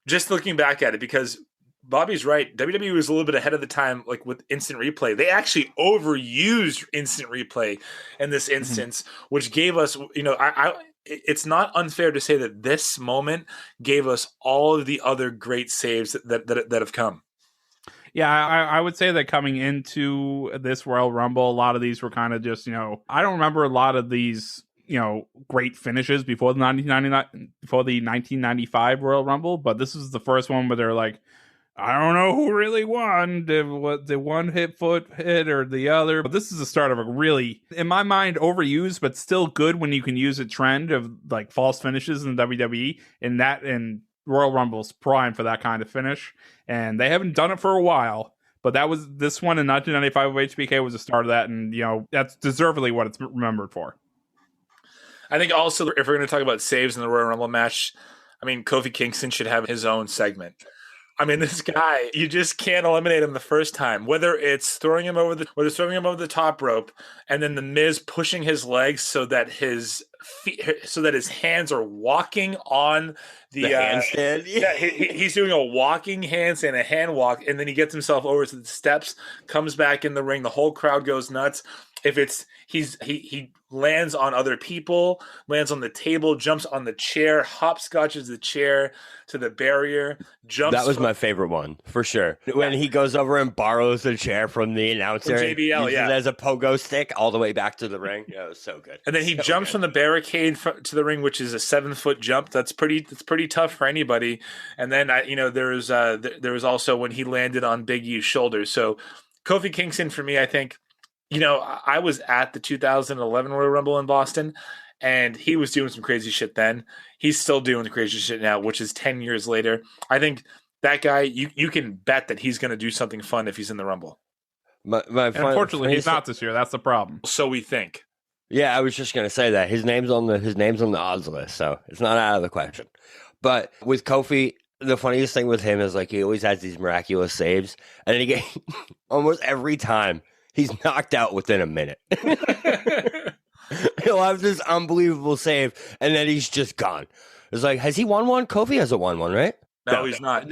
Just looking back at it, because Bobby's right. WWE was a little bit ahead of the time, like with instant replay. They actually overused instant replay in this instance, which gave us, it's not unfair to say that this moment gave us all of the other great saves that have come. Yeah, I would say that coming into this Royal Rumble, a lot of these were kind of just, I don't remember a lot of these, great finishes before the 1995 Royal Rumble, but this is the first one where they're like, I don't know who really won, the one foot hit or the other. But this is the start of a really, in my mind, overused, but still good when you can use a trend of like false finishes in WWE. And Royal Rumble's prime for that kind of finish. And they haven't done it for a while. But this one in 1995 of HBK was the start of that. And, that's deservedly what it's remembered for. I think also, if we're going to talk about saves in the Royal Rumble match, Kofi Kingston should have his own segment. This guy, you just can't eliminate him the first time. Whether it's throwing him over the top rope, and then the Miz pushing his legs so that his hands are walking on the handstand. He's doing a walking handstand, a hand walk, and then he gets himself over to the steps, comes back in the ring. The whole crowd goes nuts. If it's he lands on other people, lands on the table, jumps on the chair, hopscotches the chair to the barrier, jumps. That was my favorite one for sure. When he goes over and borrows the chair from the announcer, from JBL, uses it as a pogo stick all the way back to the ring. Yeah, it was so good. And then he jumps from the barricade to the ring, which is a 7-foot jump. That's pretty tough for anybody. And then there was also when he landed on Big E's shoulders. So Kofi Kingston, for me, I think. I was at the 2011 Royal Rumble in Boston, and he was doing some crazy shit then. He's still doing the crazy shit now, which is 10 years later. I think that guy, you can bet that he's going to do something fun if he's in the Rumble. Unfortunately, he's not this year. That's the problem. So we think. Yeah, I was just going to say that his name's on the odds list, so it's not out of the question. But with Kofi, the funniest thing with him is like he always has these miraculous saves, and then he almost every time. He's knocked out within a minute. he'll have this unbelievable save, and then he's just gone. It's like, has he won one? Kofi hasn't won one, right? No, he's not.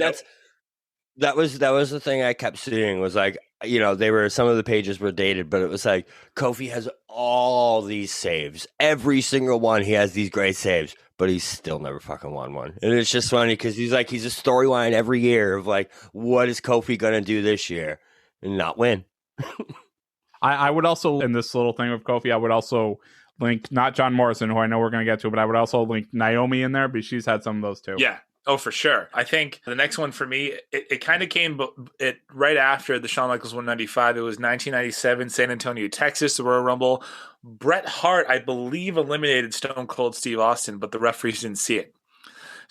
That was the thing I kept seeing was like, some of the pages were dated, but it was like Kofi has all these saves. Every single one, he has these great saves, but he's still never fucking won one. And it's just funny because he's a storyline every year of like, what is Kofi gonna do this year and not win? I would also, in this little thing with Kofi, I would also link not John Morrison, who I know we're going to get to, but I would also link Naomi in there because she's had some of those too. Yeah. Oh, for sure. I think the next one for me, it kind of came right after the Shawn Michaels 195. It was 1997, San Antonio, Texas, the Royal Rumble. Bret Hart, I believe, eliminated Stone Cold Steve Austin, but the referees didn't see it.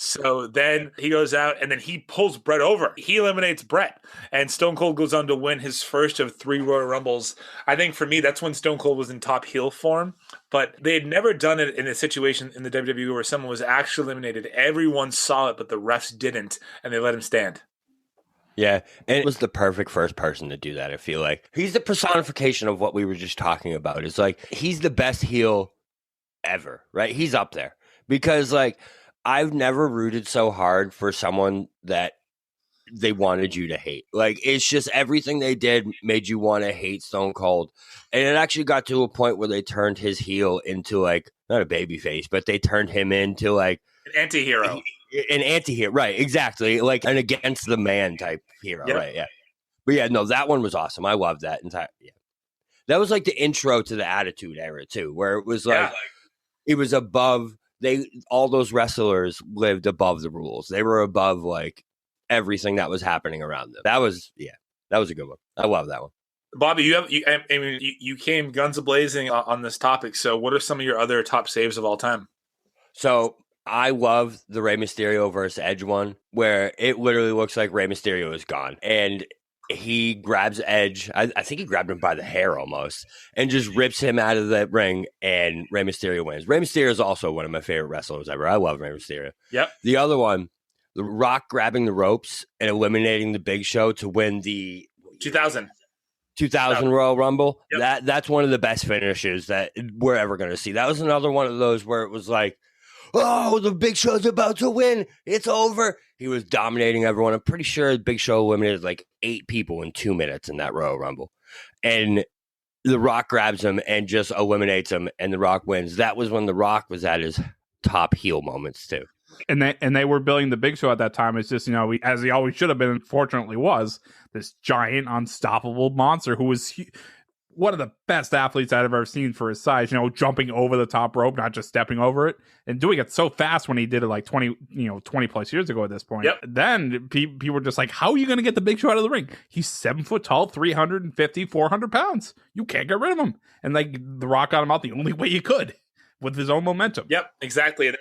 So then he goes out and then he pulls Bret over. He eliminates Bret. And Stone Cold goes on to win his first of 3 Royal Rumbles. I think for me, that's when Stone Cold was in top heel form. But they had never done it in a situation in the WWE where someone was actually eliminated. Everyone saw it, but the refs didn't. And they let him stand. Yeah, and it was the perfect first person to do that, I feel like. He's the personification of what we were just talking about. It's like, he's the best heel ever, right? He's up there. Because, like, I've never rooted so hard for someone that they wanted you to hate. Like, it's just everything they did made you want to hate Stone Cold. And it actually got to a point where they turned his heel into, like, not a baby face, but they turned him into, like, an anti-hero. An anti-hero, right, exactly. Like an against the man type hero, yep. Right, yeah. But yeah, no, that one was awesome. I loved that entire, yeah. That was like the intro to the Attitude Era, too, where it was like, it was above, all those wrestlers lived above the rules. They were above, like, everything that was happening around them. That was a good one. I love that one. Bobby, you came guns a-blazing on this topic. So what are some of your other top saves of all time? So I love the Rey Mysterio versus Edge one, where it literally looks like Rey Mysterio is gone. And he grabs Edge. I think he grabbed him by the hair almost and just rips him out of the ring, and Rey Mysterio wins. Rey Mysterio is also one of my favorite wrestlers ever. I love Rey Mysterio. Yep. The other one, The Rock grabbing the ropes and eliminating the Big Show to win the 2000 Royal Rumble. Yep. That's one of the best finishes that we're ever going to see. That was another one of those where it was like, oh, the Big Show's about to win. It's over. He was dominating everyone. I'm pretty sure the Big Show eliminated like 8 people in 2 minutes in that Royal Rumble. And The Rock grabs him and just eliminates him, and The Rock wins. That was when The Rock was at his top heel moments, too. And they were building the Big Show at that time. It's just, as he always should have been, unfortunately was, this giant, unstoppable monster who was one of the best athletes I've ever seen for his size, jumping over the top rope, not just stepping over it, and doing it so fast when he did it like 20 plus years ago at this point. Yep. Then people were just like, how are you going to get the Big Show out of the ring? He's 7 foot tall, 350, 400 pounds. You can't get rid of him. And like The Rock got him out the only way you could with his own momentum. Yep, exactly.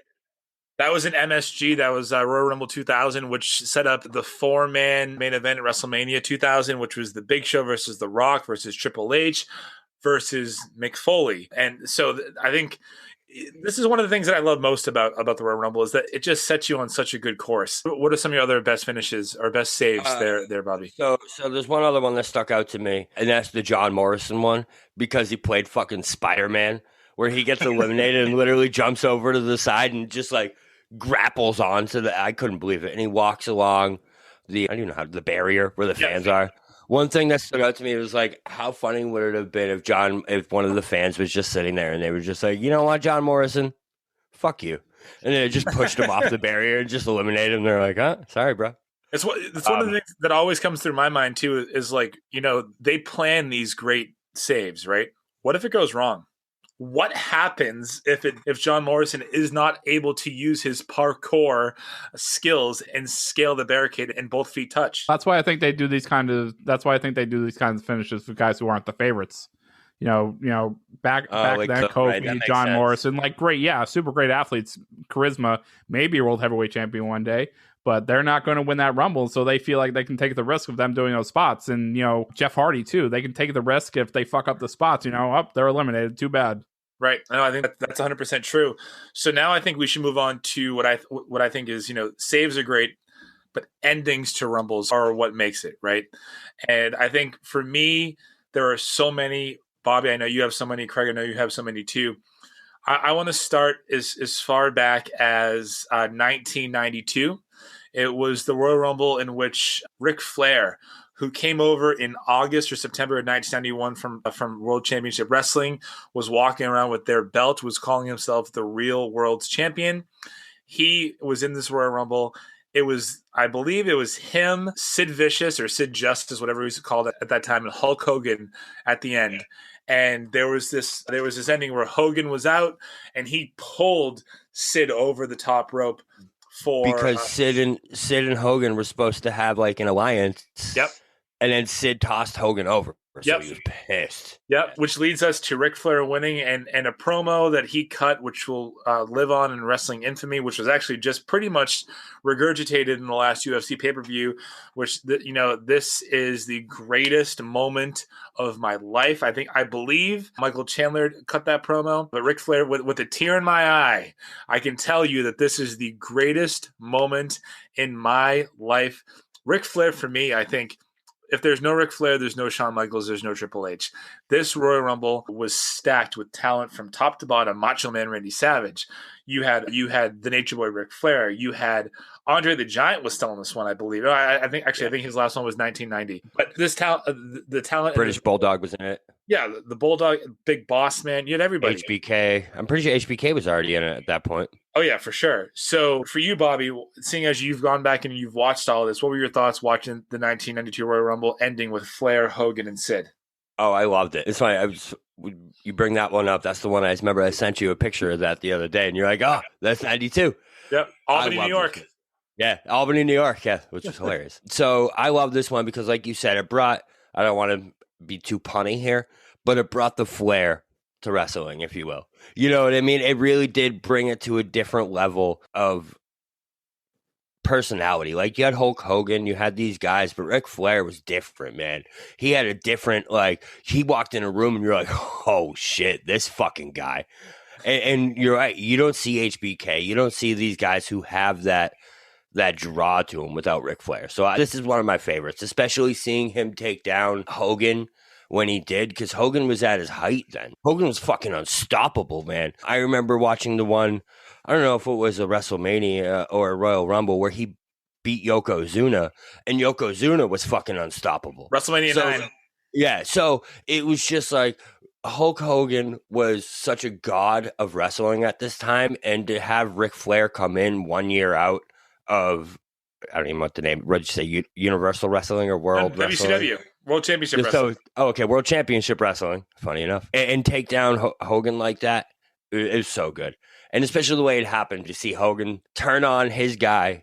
That was an MSG. That was Royal Rumble 2000, which set up the 4-man main event at WrestleMania 2000, which was the Big Show versus The Rock versus Triple H versus Mick Foley. And so I think this is one of the things that I love most about the Royal Rumble is that it just sets you on such a good course. What are some of your other best finishes or best saves there, Bobby? So there's one other one that stuck out to me, and that's the John Morrison one, because he played fucking Spider-Man, where he gets eliminated and literally jumps over to the side and just like grapples onto I couldn't believe it. And he walks along I don't even know the barrier where the fans are. One thing that stood out to me was like, how funny would it have been if one of the fans was just sitting there and they were just like, you know what, John Morrison, fuck you. And then it just pushed him off the barrier and just eliminated him. They're like, sorry, bro. It's one of the things that always comes through my mind too, is like, they plan these great saves, right? What if it goes wrong? What happens if John Morrison is not able to use his parkour skills and scale the barricade and both feet touch? That's why I think they do these kinds of finishes for guys who aren't the favorites. Back like then, Kofi, right, John Morrison, like super great athletes, charisma, maybe a world heavyweight champion one day, but they're not going to win that Rumble, so they feel like they can take the risk of them doing those spots. And Jeff Hardy too, they can take the risk if they fuck up the spots. They're eliminated. Too bad. Right. No, I think that's 100% true. So now I think we should move on to what I think is, saves are great, but endings to Rumbles are what makes it, right? And I think for me, there are so many. Bobby, I know you have so many. Craig, I know you have so many too. I want to start as far back as 1992. It was the Royal Rumble in which Ric Flair, who came over in August or September of 1991 from World Championship Wrestling, was walking around with their belt, was calling himself the real world's champion. He was in this Royal Rumble. It was, I believe it was him, Sid Vicious or Sid Justice, whatever he was called at that time, and Hulk Hogan at the end. And there was this ending where Hogan was out and he pulled Sid over the top rope because Sid and Hogan were supposed to have like an alliance. Yep. And then Sid tossed Hogan over. So Yep. he was pissed. Yep, which leads us to Ric Flair winning and a promo that he cut, which will live on in wrestling infamy, which was actually just pretty much regurgitated in the last UFC pay-per-view, which, this is the greatest moment of my life. I believe Michael Chandler cut that promo, but Ric Flair, with a tear in my eye, I can tell you that this is the greatest moment in my life. Ric Flair, for me, I think, if there's no Ric Flair, there's no Shawn Michaels, there's no Triple H. This Royal Rumble was stacked with talent from top to bottom. Macho Man Randy Savage. You had the Nature Boy Ric Flair. You had Andre the Giant was still in this one, I believe. I think his last one was 1990. But this talent, the talent, British Bulldog was in it. Yeah, the Bulldog, Big Boss Man. You had everybody. HBK. I'm pretty sure HBK was already in it at that point. Oh, yeah, for sure. So for you, Bobby, seeing as you've gone back and you've watched all of this, what were your thoughts watching the 1992 Royal Rumble ending with Flair, Hogan, and Sid? Oh, I loved it. It's funny. You bring that one up. That's the one I remember I sent you a picture of that the other day, and you're like, oh, that's 92. Yep. Albany, New York. Yeah, Albany, New York. Yeah, which was hilarious. So I love this one because, like you said, it brought, I don't want to be too punny here, but it brought the flair to wrestling, if you will. You know what I mean? It really did bring it to a different level of personality. Like, you had Hulk Hogan, you had these guys, but Ric Flair was different, man. He had a different, he walked in a room and you're like, oh shit, this fucking guy. And you're right, you don't see HBK, you don't see these guys who have that draw to him without Ric Flair. So this is one of my favorites, especially seeing him take down Hogan when he did, because Hogan was at his height then. Hogan was fucking unstoppable, man. I remember watching the one, I don't know if it was a WrestleMania or a Royal Rumble, where he beat Yokozuna, and Yokozuna was fucking unstoppable. WrestleMania 9. Yeah, so it was just like, Hulk Hogan was such a god of wrestling at this time, and to have Ric Flair come in 1 year out of, I don't even know what the name, what did you say, Universal Wrestling or World Wrestling? WCW. World Championship Wrestling. Okay, World Championship Wrestling, funny enough. And take down Hogan like that, it was so good. And especially the way it happened, to see Hogan turn on his guy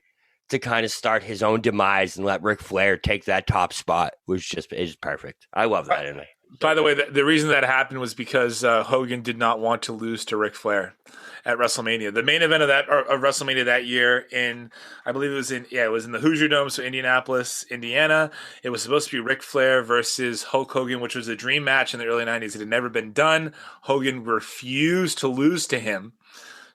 to kind of start his own demise and let Ric Flair take that top spot was just perfect. I love that in it. By the way, the reason that happened was because Hogan did not want to lose to Ric Flair at WrestleMania. The main event of WrestleMania that year I believe it was in the Hoosier Dome, so Indianapolis, Indiana. It was supposed to be Ric Flair versus Hulk Hogan, which was a dream match in the early 90s. It had never been done. Hogan refused to lose to him.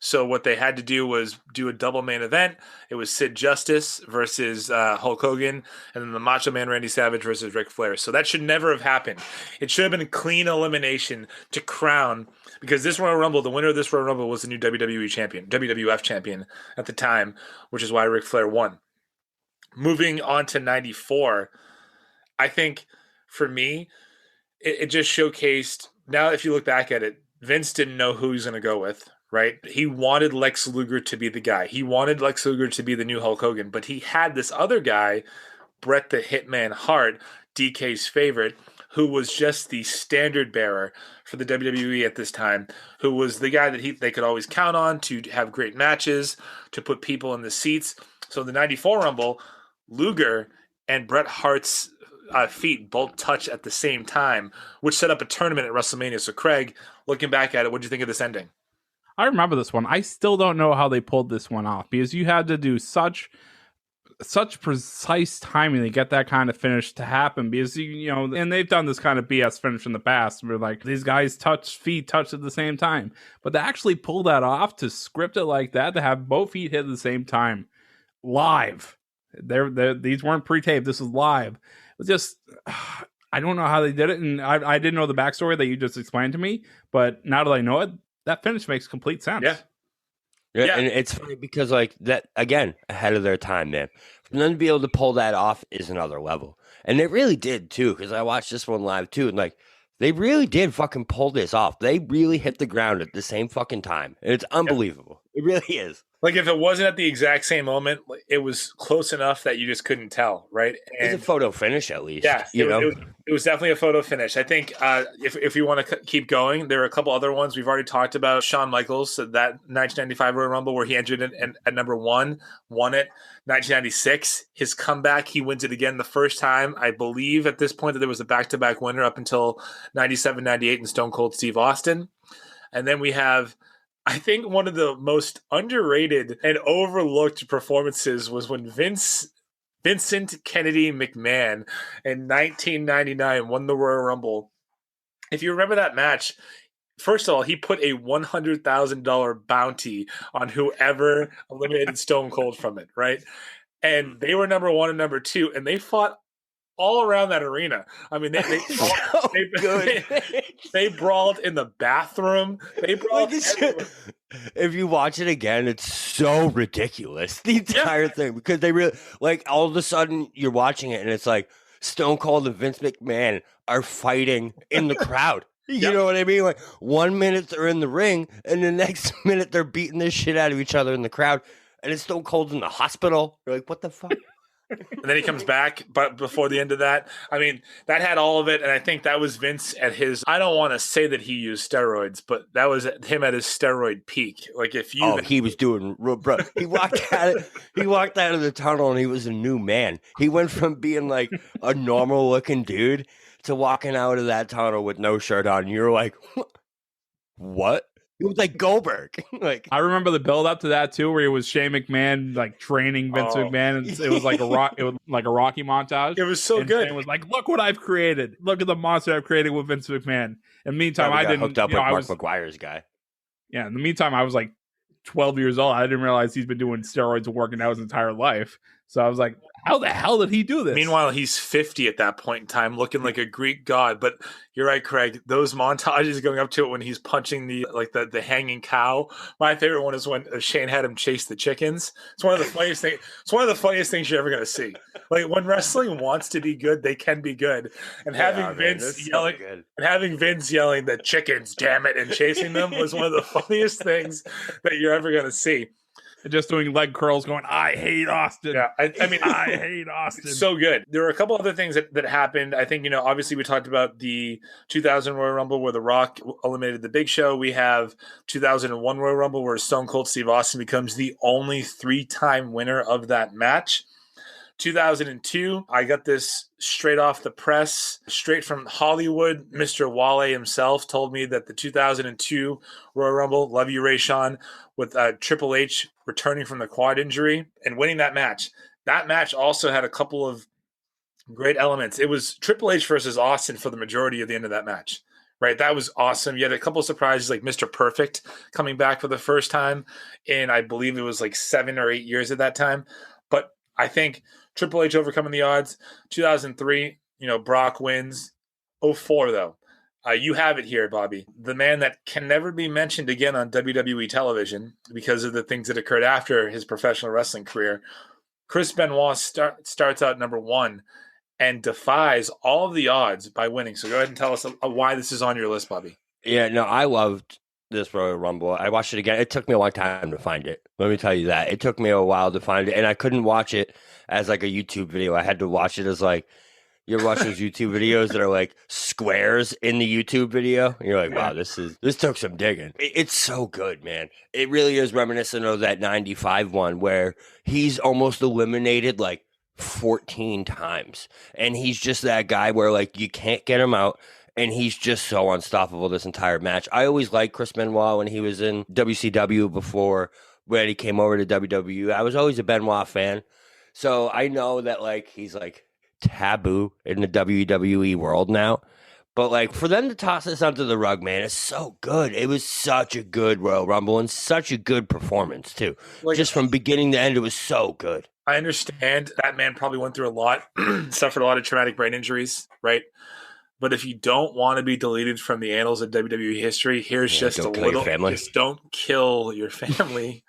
So what they had to do was do a double main event. It was Sid Justice versus Hulk Hogan, and then the Macho Man Randy Savage versus Ric Flair. So that should never have happened. It should have been a clean elimination to crown, because this Royal Rumble, the winner of this Royal Rumble was the new WWE champion, WWF champion at the time, which is why Ric Flair won. Moving on to 94, I think for me, it just showcased, now if you look back at it, Vince didn't know who he was going to go with. Right? He wanted Lex Luger to be the guy. He wanted Lex Luger to be the new Hulk Hogan, but he had this other guy, Bret the Hitman Hart, DK's favorite, who was just the standard bearer for the WWE at this time, who was the guy that they could always count on to have great matches, to put people in the seats. So the 94 Rumble, Luger and Bret Hart's feet both touch at the same time, which set up a tournament at WrestleMania. So Craig, looking back at it, what do you think of this ending? I remember this one. I still don't know how they pulled this one off, because you had to do such precise timing to get that kind of finish to happen, because and they've done this kind of BS finish in the past where like these guys feet touch at the same time, but to actually pull that off, to script it like that, to have both feet hit at the same time live, these weren't pre-taped, this is live. It was just I don't know how they did it, and I didn't know the backstory that you just explained to me, but now that I know it, that finish makes complete sense. Yeah, and it's funny because like that again, ahead of their time, man. For them to be able to pull that off is another level, and they really did too. Because I watched this one live too, and like they really did fucking pull this off. They really hit the ground at the same fucking time, and it's unbelievable. It really is. Like if it wasn't at the exact same moment, it was close enough that you just couldn't tell, right? And it's a photo finish at least. Yeah, it was definitely a photo finish. I think if you want to keep going, there are a couple other ones we've already talked about. Shawn Michaels, that 1995 Royal Rumble where he entered in at number 1, won it. 1996, his comeback, he wins it again the first time. I believe at this point that there was a back-to-back winner up until 97, 98 and Stone Cold Steve Austin. And then we have, I think one of the most underrated and overlooked performances was when Vincent Kennedy McMahon in 1999 won the Royal Rumble. If you remember that match, first of all, he put a $100,000 bounty on whoever eliminated Stone Cold from it, right? And they were number 1 and number 2, and they fought all around that arena. I mean, they brawled in the bathroom. They brawled. If you watch it again, it's so ridiculous, the entire thing, because they really like all of a sudden you're watching it and it's like Stone Cold and Vince McMahon are fighting in the crowd. You know what I mean? Like 1 minute they're in the ring and the next minute they're beating the shit out of each other in the crowd, and it's Stone Cold in the hospital. You're like, what the fuck? And then he comes back, but before the end of that, I mean, that had all of it. And I think that was Vince at his, I don't want to say that he used steroids, but that was him at his steroid peak. Like if you, he was doing, bro, he walked out of the tunnel and he was a new man. He went from being like a normal looking dude to walking out of that tunnel with no shirt on. And you're like, what? It was like Goldberg. Like I remember the build up to that too, where it was Shane McMahon like training Vince McMahon, and it was like a Rocky montage. It was so good. It was like, look what I've created. Look at the monster I've created with Vince McMahon. In the meantime, I didn't hooked up with Mark McGuire's guy. Yeah. In the meantime, I was like 12 years old. I didn't realize he's been doing steroids and working out his entire life. So I was like, how the hell did he do this? Meanwhile, he's 50 at that point in time, looking like a Greek god. But you're right, Craig. Those montages going up to it when he's punching the hanging cow. My favorite one is when Shane had him chase the chickens. It's one of the funniest things. It's one of the funniest things you're ever going to see. Like when wrestling wants to be good, they can be good. And having Vince yelling the chickens, damn it, and chasing them was one of the funniest things that you're ever going to see. Just doing leg curls going, I hate Austin. Yeah, I mean, I hate Austin. So good. There were a couple other things that happened. I think, obviously we talked about the 2000 Royal Rumble where The Rock eliminated the Big Show. We have 2001 Royal Rumble where Stone Cold Steve Austin becomes the only 3-time winner of that match. 2002, I got this straight off the press, straight from Hollywood. Mr. Wale himself told me that the 2002 Royal Rumble, love you, Rayshawn, with Triple H returning from the quad injury and winning that match. That match also had a couple of great elements. It was Triple H versus Austin for the majority of the end of that match, right? That was awesome. You had a couple of surprises like Mr. Perfect coming back for the first time in, I believe it was like 7 or 8 years at that time. But I think Triple H overcoming the odds. 2003, Brock wins. 2004, though. You have it here, Bobby. The man that can never be mentioned again on WWE television because of the things that occurred after his professional wrestling career. Chris Benoit starts out number 1 and defies all of the odds by winning. So go ahead and tell us why this is on your list, Bobby. Yeah, no, I loved this Royal Rumble. I watched it again. It took me a long time to find it. Let me tell you that. It took me a while to find it, and I couldn't watch it as like a YouTube video. I had to watch it as like, you ever watch those YouTube videos that are like squares in the YouTube video? And you're like, wow, this took some digging. It's so good, man. It really is reminiscent of that 95 one where he's almost eliminated like 14 times. And he's just that guy where like you can't get him out. And he's just so unstoppable this entire match. I always liked Chris Benoit when he was in WCW before when he came over to WWE. I was always a Benoit fan. So I know that like he's like taboo in the WWE world now. But like for them to toss this under the rug, man, it's so good. It was such a good Royal Rumble and such a good performance too. Like, just from beginning to end, it was so good. I understand that man probably went through a lot, suffered a lot of traumatic brain injuries, right? But if you don't want to be deleted from the annals of WWE history, here's just a little. Just don't kill your family.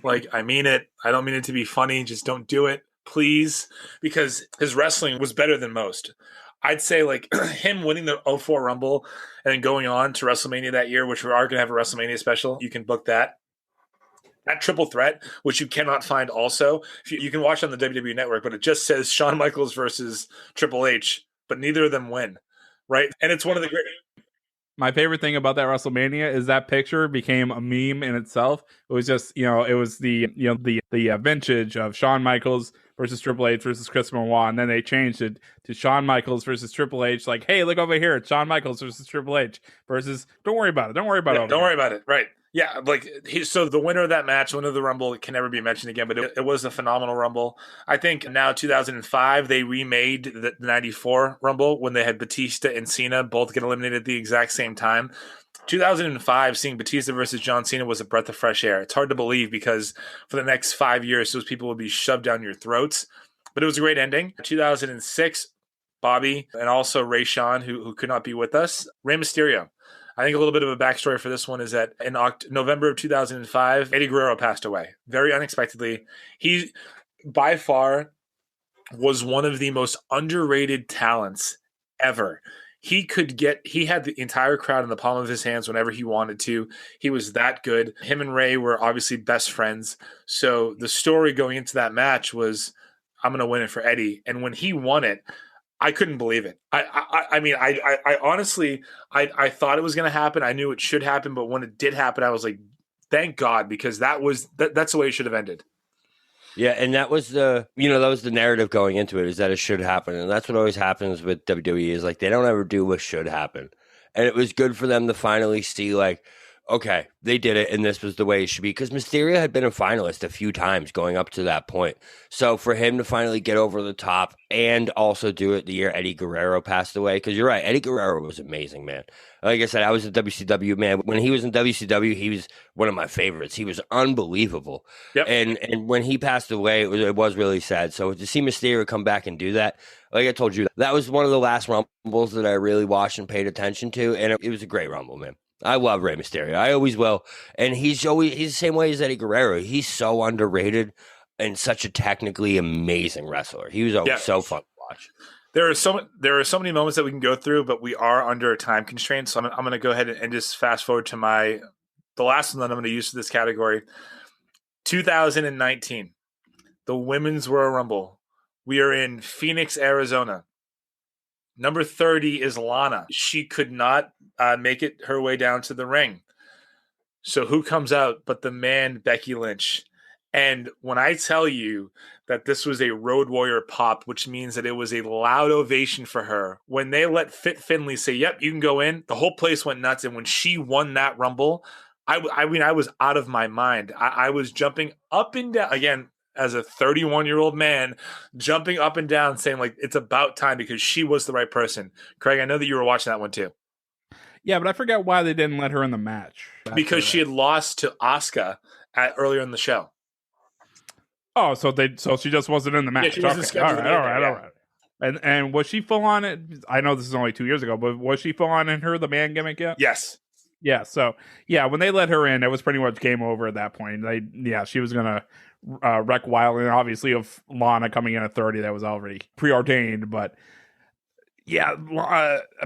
Like, I mean it. I don't mean it to be funny. Just don't do it, please. Because his wrestling was better than most. I'd say, like, him winning the 04 Rumble and then going on to WrestleMania that year, which we are going to have a WrestleMania special. You can book that. That triple threat, which you cannot find also. You can watch on the WWE Network, but it just says Shawn Michaels versus Triple H, but neither of them win. Right. And it's one of the great. My favorite thing about that WrestleMania is that picture became a meme in itself. It was just, it was the vintage of Shawn Michaels versus Triple H versus Chris Benoit, and then they changed it to Shawn Michaels versus Triple H. Like, hey, look over here, it's Shawn Michaels versus Triple H versus. Don't worry about it. Don't worry about it. Don't worry about it. Right. Yeah, like so the winner of that match, winner of the Rumble, can never be mentioned again, but it was a phenomenal Rumble. I think now 2005, they remade the 94 Rumble when they had Batista and Cena both get eliminated at the exact same time. 2005, seeing Batista versus John Cena was a breath of fresh air. It's hard to believe because for the next 5 years, those people would be shoved down your throats. But it was a great ending. 2006, Bobby and also Rayshawn, who could not be with us. Rey Mysterio. I think a little bit of a backstory for this one is that in November of 2005, Eddie Guerrero passed away very unexpectedly. He, by far, was one of the most underrated talents ever. He had the entire crowd in the palm of his hands whenever he wanted to. He was that good. Him and Ray were obviously best friends. So the story going into that match was, I'm going to win it for Eddie. And when he won it, I couldn't believe it. I mean, I honestly, I thought it was going to happen. I knew it should happen, but when it did happen, I was like, thank God, because that's the way it should have ended. Yeah, and that was the narrative going into it, is that it should happen. And that's what always happens with WWE, is like they don't ever do what should happen. And it was good for them to finally see, like, okay, they did it, and this was the way it should be. Because Mysterio had been a finalist a few times going up to that point. So for him to finally get over the top and also do it the year Eddie Guerrero passed away, because you're right, Eddie Guerrero was amazing, man. Like I said, I was a WCW man. When he was in WCW, he was one of my favorites. He was unbelievable. Yep. And when he passed away, it was really sad. So to see Mysterio come back and do that, like I told you, that was one of the last Rumbles that I really watched and paid attention to, and it was a great Rumble, man. I love Rey Mysterio. I always will. And he's the same way as Eddie Guerrero. He's so underrated and such a technically amazing wrestler. He was always so fun to watch. There are so many moments that we can go through, but we are under a time constraint. So I'm going to go ahead and just fast forward to the last one that I'm going to use for this category. 2019, the Women's Royal Rumble. We are in Phoenix, Arizona. Number 30 is Lana. She could not make it her way down to the ring. So who comes out but the man, Becky Lynch? And when I tell you that this was a Road Warrior pop, which means that it was a loud ovation for her, when they let Fit Finlay say, yep, you can go in, the whole place went nuts. And when she won that Rumble, I mean, I was out of my mind. I was jumping up and down. Again, as a 31-year-old man, jumping up and down saying, like, it's about time, because she was the right person. Craig, I know that you were watching that one too. Yeah, but I forget why they didn't let her in the match. Because she had lost to Asuka earlier in the show. Oh, so she just wasn't in the match. Yeah, she wasn't scheduled. All right. And was she full on it? I know this is only 2 years ago, but was she full on in the man gimmick yet? Yes. Yeah. So when they let her in, it was pretty much game over at that point. She was gonna wreck Wild, and obviously of Lana coming in at 30, that was already preordained. But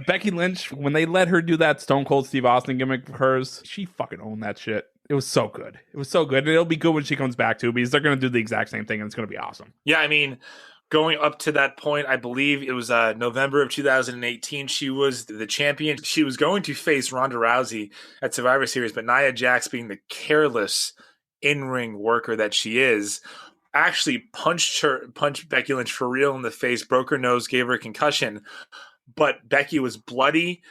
Becky Lynch, when they let her do that Stone Cold Steve Austin gimmick of hers, she fucking owned that shit. It was so good. It was so good. And it'll be good when she comes back too, because they're going to do the exact same thing, and it's going to be awesome. Yeah, I mean, going up to that point, I believe it was November of 2018, she was the champion. She was going to face Ronda Rousey at Survivor Series, but Nia Jax, being the careless in-ring worker that she is, actually punched Becky Lynch for real in the face, broke her nose, gave her a concussion. But Becky was bloody,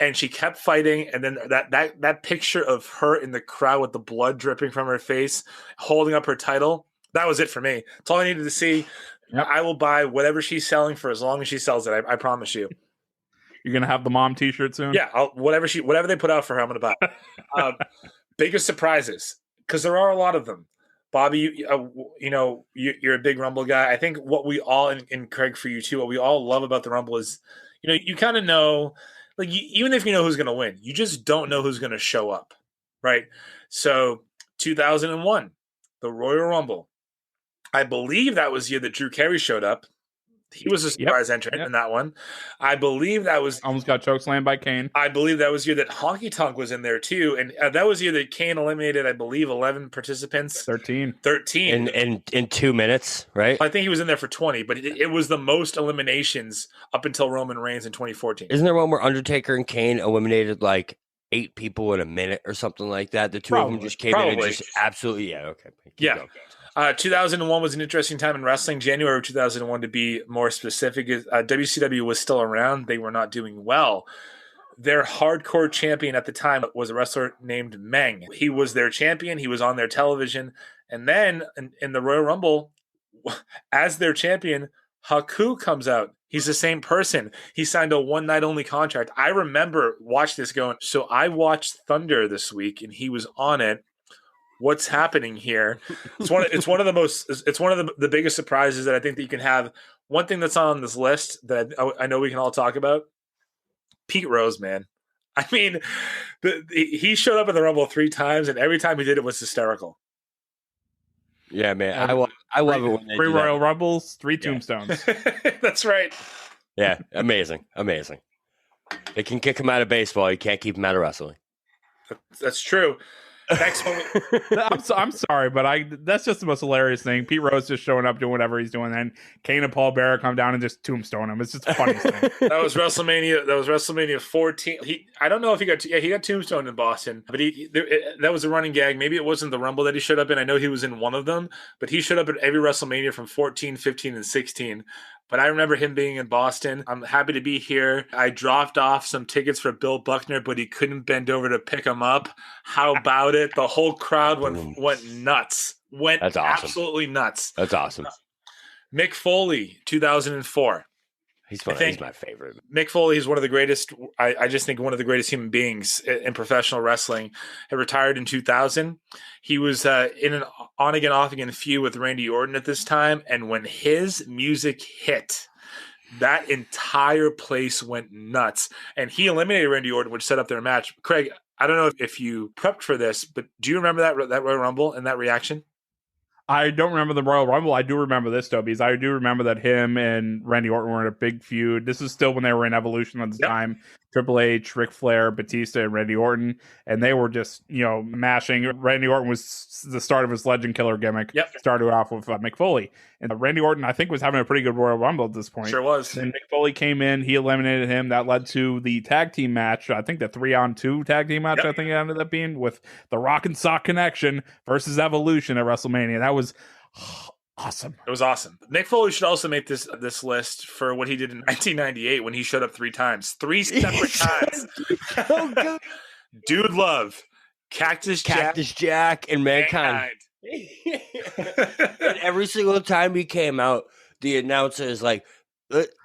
and she kept fighting. And then that picture of her in the crowd with the blood dripping from her face, holding up her title, that was it for me. That's all I needed to see. Yep. I will buy whatever she's selling for as long as she sells it. I promise you. You're gonna have the mom T-shirt soon. Yeah, whatever they put out for her, I'm gonna buy. Biggest surprises, because there are a lot of them. Bobby, you're a big Rumble guy. I think what we all, and Craig for you too, what we all love about the Rumble is, You kind of know, like, even if you know who's going to win, you just don't know who's going to show up, right? So 2001, the Royal Rumble. I believe that was the year that Drew Carey showed up. He was a surprise entrant in that one. I believe that was almost got chokeslammed by Kane. I believe that was the year that Honky Tonk was in there too, and that was the year that Kane eliminated, I believe, 11 participants. 13 in 2 minutes, right? I think he was in there for 20, but it was the most eliminations up until Roman Reigns in 2014. Isn't there one where Undertaker and Kane eliminated like 8 people in a minute or something like that? The two of them just came in and just absolutely okay. Keep going. 2001 was an interesting time in wrestling. January of 2001, to be more specific, WCW was still around. They were not doing well. Their hardcore champion at the time was a wrestler named Meng. He was their champion. He was on their television. And then in the Royal Rumble, as their champion, Haku comes out. He's the same person. He signed a one-night-only contract. I remember watching this going, so I watched Thunder this week, and he was on it. What's happening here? It's one of the biggest surprises that I think that you can have. One thing that's on this list that I know we can all talk about, Pete Rose, man. I mean, he showed up in the Rumble 3 times, and every time he did it was hysterical. Yeah, man. I love it when they 3 do Royal that. Rumbles, 3 tombstones. That's right. Yeah, amazing. They can kick him out of baseball. You can't keep him out of wrestling. That's true. Next one. I'm sorry, but that's just the most hilarious thing. Pete Rose just showing up, doing whatever he's doing, and Kane and Paul Bearer come down and just tombstone him. It's just the funniest thing. That was WrestleMania 14. I don't know if he got tombstoned in Boston, but that was a running gag. Maybe it wasn't the Rumble that he showed up in. I know he was in one of them, but he showed up at every WrestleMania from 14, 15, and 16. But I remember him being in Boston. I'm happy to be here. I dropped off some tickets for Bill Buckner, but he couldn't bend over to pick them up. How about it? The whole crowd went nuts. That's awesome. Absolutely nuts. That's awesome. Mick Foley, 2004. He's my favorite. Mick Foley is one of the greatest. I just think one of the greatest human beings in professional wrestling. He retired in 2000. He was in an on-again, off-again feud with Randy Orton at this time. And when his music hit, that entire place went nuts. And he eliminated Randy Orton, which set up their match. Craig, I don't know if you prepped for this, but do you remember that Royal Rumble and that reaction? I don't remember the Royal Rumble. I do remember this, though, because I do remember that him and Randy Orton were in a big feud. This is still when they were in Evolution at the time. Triple H, Ric Flair, Batista, and Randy Orton. And they were just, mashing. Randy Orton was the start of his Legend Killer gimmick. Started off with Mick Foley. And Randy Orton, I think, was having a pretty good Royal Rumble at this point. Sure was. Then Mick Foley came in. He eliminated him. That led to the tag team match. I think the 3-on-2 tag team match, I think it ended up being with the Rock and Sock Connection versus Evolution at WrestleMania. That was awesome. It was awesome. Mick Foley should also make this list for what he did in 1998 when he showed up 3 times. 3 separate times. Oh, good. Dude Love, Cactus Jack, and Mankind. And every single time he came out, the announcer is like,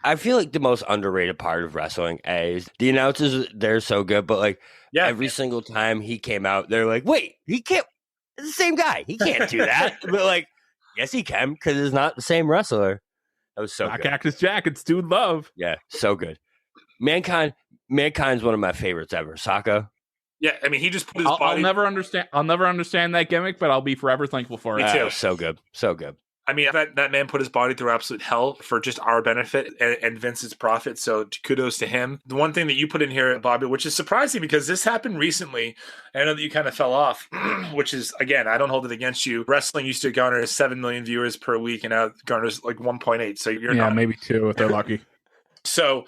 I feel like the most underrated part of wrestling is the announcers, they're so good, but every single time he came out, they're like, wait, he can't, it's the same guy. He can't do that. But yes, he can, because it's not the same wrestler. That was so good. Cactus Jack, it's Dude Love. Yeah, so good. Mankind's one of my favorites ever. Saka. Yeah, I mean, he just put his body. I'll never understand that gimmick, but I'll be forever thankful for it. Me too. So good. So good. I mean, that man put his body through absolute hell for just our benefit and Vince's profit. So kudos to him. The one thing that you put in here, Bobby, which is surprising because this happened recently. I know that you kind of fell off, which is, again, I don't hold it against you. Wrestling used to garner 7 million viewers per week, and now it garners 1.8. So you're not. Maybe 2 if they're lucky. So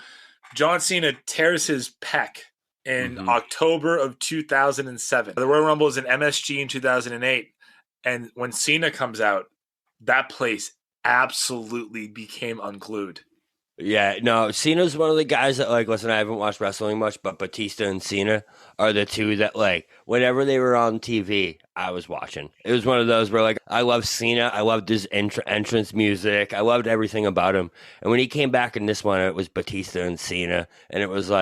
John Cena tears his pec in October of 2007. The Royal Rumble is in MSG in 2008. And when Cena comes out, that place absolutely became unglued. Yeah, no, Cena's one of the guys that, listen, I haven't watched wrestling much, but Batista and Cena are the two that, whenever they were on TV, I was watching. It was one of those where, I loved Cena. I loved his entrance music. I loved everything about him. And when he came back in this one, it was Batista and Cena. And it was